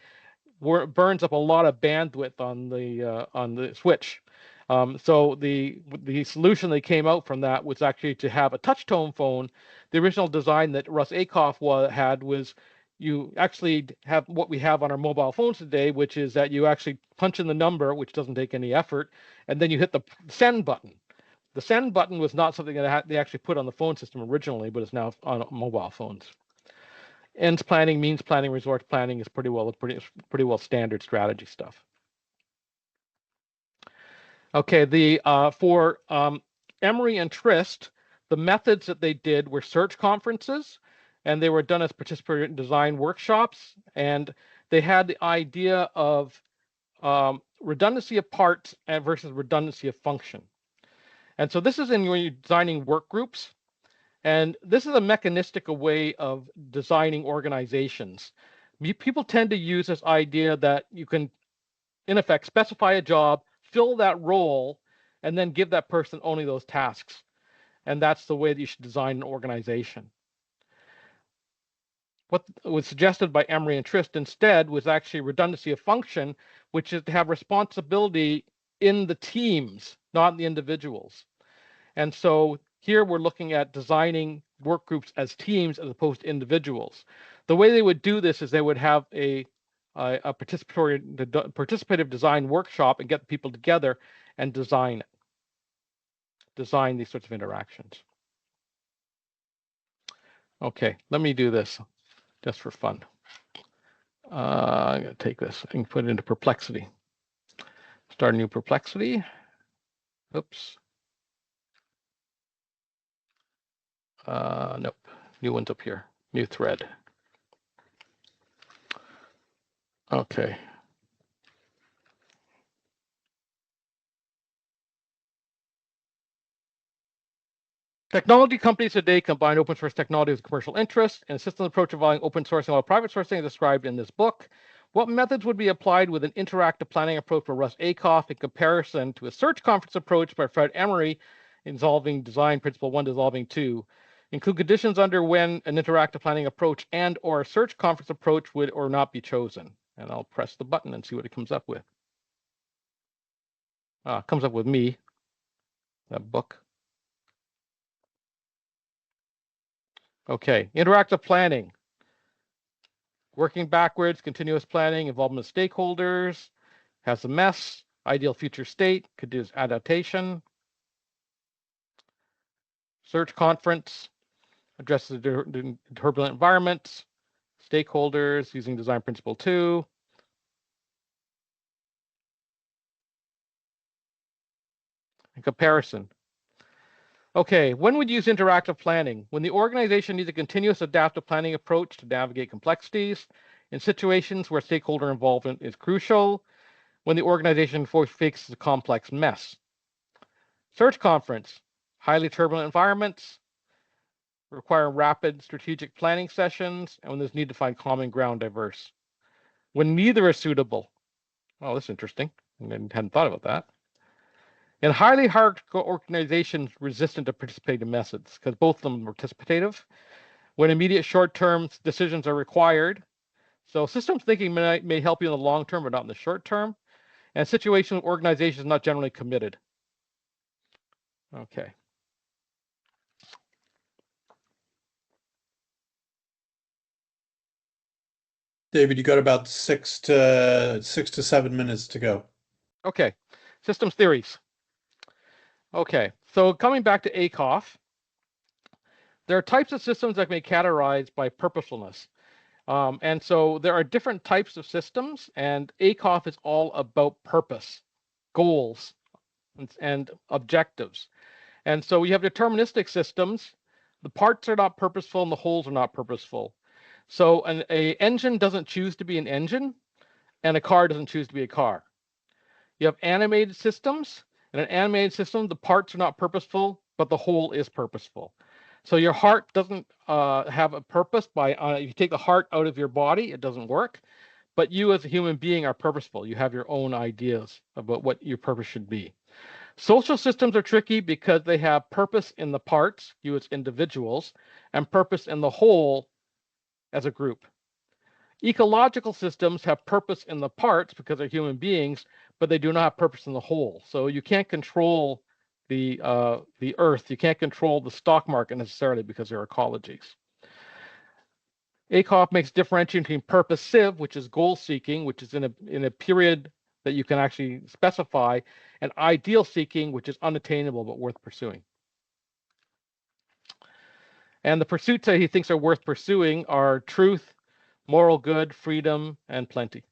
burns up a lot of bandwidth on the switch. So the solution that came out from that was actually to have a touch-tone phone. The original design that Russ Ackoff had was you actually have what we have on our mobile phones today, which is that you actually punch in the number, which doesn't take any effort, and then you hit the send button. The send button was not something that they actually put on the phone system originally, but it's now on mobile phones. Ends planning, means planning, resource planning is pretty well standard strategy stuff. Okay, for Emery and Trist, the methods that they did were search conferences, and they were done as participatory design workshops, and they had the idea of redundancy of parts versus redundancy of function. And so this is when you're designing work groups. And this is a mechanistic way of designing organizations. People tend to use this idea that you can, in effect, specify a job, fill that role, and then give that person only those tasks. And that's the way that you should design an organization. What was suggested by Emery and Trist instead was actually redundancy of function, which is to have responsibility in the teams, not in the individuals. And so here we're looking at designing work groups as teams as opposed to individuals. The way they would do this is they would have a participative design workshop and get people together and design these sorts of interactions. Okay, let me do this just for fun. I'm going to take this and put it into Perplexity. Start a new Perplexity. Oops. Nope. New one's up here. New thread. Okay. Technology companies today combine open source technology with commercial interest, and a systems approach involving open sourcing while private sourcing is described in this book. What methods would be applied with an interactive planning approach by Russ Ackoff in comparison to a search conference approach by Fred Emery involving design principle 1 dissolving 2? Include conditions under when an interactive planning approach and or a search conference approach would or not be chosen. And I'll press the button and see what it comes up with. It comes up with me, that book. Okay, interactive planning. Working backwards, continuous planning, involvement of stakeholders, has a mess, ideal future state, continuous adaptation. Search conference, addresses the turbulent environments, stakeholders, using design principle 2. In comparison. Okay, when would you use interactive planning? When the organization needs a continuous adaptive planning approach to navigate complexities, in situations where stakeholder involvement is crucial, when the organization faces a complex mess. Search conference, highly turbulent environments, require rapid strategic planning sessions, and when there's need to find common ground diverse. When neither is suitable. Oh, that's interesting. I hadn't thought about that. And highly hierarchical organizations resistant to participative methods, because both of them are participative. When immediate short-term decisions are required. So systems thinking may help you in the long term, but not in the short term. And situational organizations not generally committed. Okay. David, you got about 6 to 7 minutes to go. Okay, systems theories. Okay, so coming back to Ackoff, there are types of systems that can be categorized by purposefulness. And so there are different types of systems, and Ackoff is all about purpose, goals, and objectives. And so we have deterministic systems. The parts are not purposeful and the wholes are not purposeful. So an engine doesn't choose to be an engine, and a car doesn't choose to be a car. You have animated systems. In an animated system, the parts are not purposeful, but the whole is purposeful. So your heart doesn't have a purpose. If you take the heart out of your body, it doesn't work. But you as a human being are purposeful. You have your own ideas about what your purpose should be. Social systems are tricky because they have purpose in the parts, you as individuals, and purpose in the whole as a group. Ecological systems have purpose in the parts because they're human beings, but they do not have purpose in the whole. So you can't control the earth. You can't control the stock market necessarily because they're ecologies. Ackoff makes differentiation between purposive, which is goal seeking, which is in a period that you can actually specify, and ideal seeking, which is unattainable but worth pursuing. And the pursuits that he thinks are worth pursuing are truth, moral good, freedom, and plenty.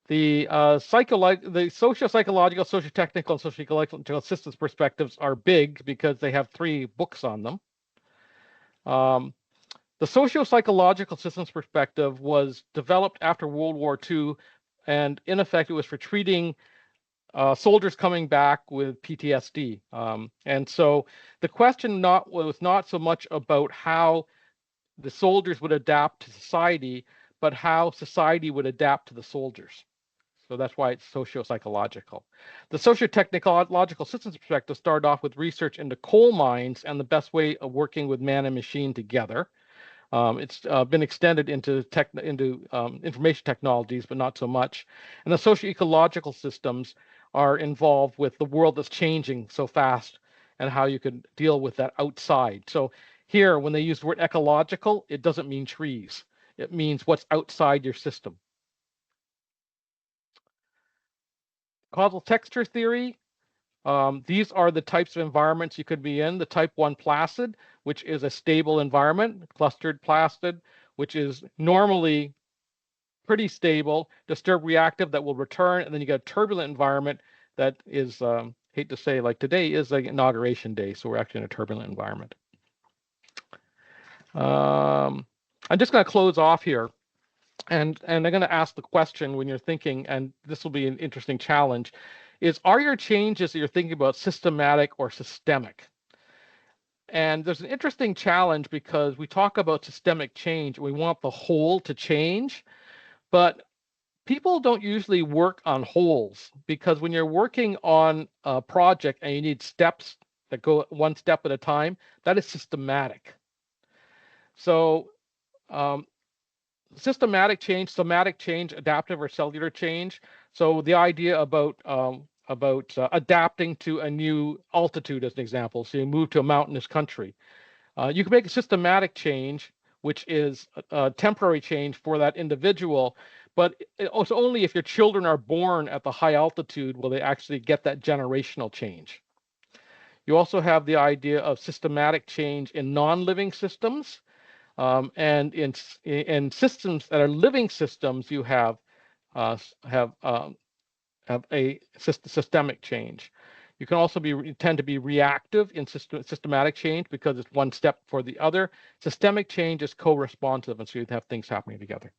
The socio-psychological, socio-technical, and socio-ecological systems perspectives are big because they have 3 books on them. The socio-psychological systems perspective was developed after World War II, and in effect, it was for treating soldiers coming back with PTSD. And so the question was not so much about how the soldiers would adapt to society, but how society would adapt to the soldiers. So that's why it's socio-psychological. The socio-technological systems perspective started off with research into coal mines and the best way of working with man and machine together. It's been extended into information technologies, but not so much. And the socio-ecological systems are involved with the world that's changing so fast and how you could deal with that outside. So here, when they use the word ecological, it doesn't mean trees. It means what's outside your system. Causal texture theory. These are the types of environments you could be in. The type 1 placid, which is a stable environment, clustered placid, which is normally pretty stable, disturbed reactive that will return, and then you got a turbulent environment that is, hate to say, like today is like inauguration day, so we're actually in a turbulent environment. I'm just going to close off here. And I'm going to ask the question when you're thinking, and this will be an interesting challenge, is are your changes that you're thinking about systematic or systemic? And there's an interesting challenge because we talk about systemic change. We want the whole to change, but people don't usually work on wholes because when you're working on a project and you need steps that go one step at a time, that is systematic. So systematic change, somatic change, adaptive or cellular change. So the idea about adapting to a new altitude, as an example. So you move to a mountainous country. You can make a systematic change, which is a temporary change for that individual, but it's only if your children are born at the high altitude will they actually get that generational change. You also have the idea of systematic change in non-living systems. And in systems that are living systems, you have a systemic change. You can also tend to be reactive in systematic change because it's one step for the other. Systemic change is co-responsive, and so you have things happening together.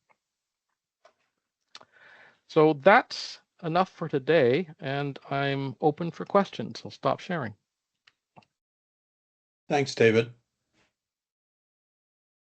So that's enough for today, and I'm open for questions. I'll stop sharing. Thanks, David.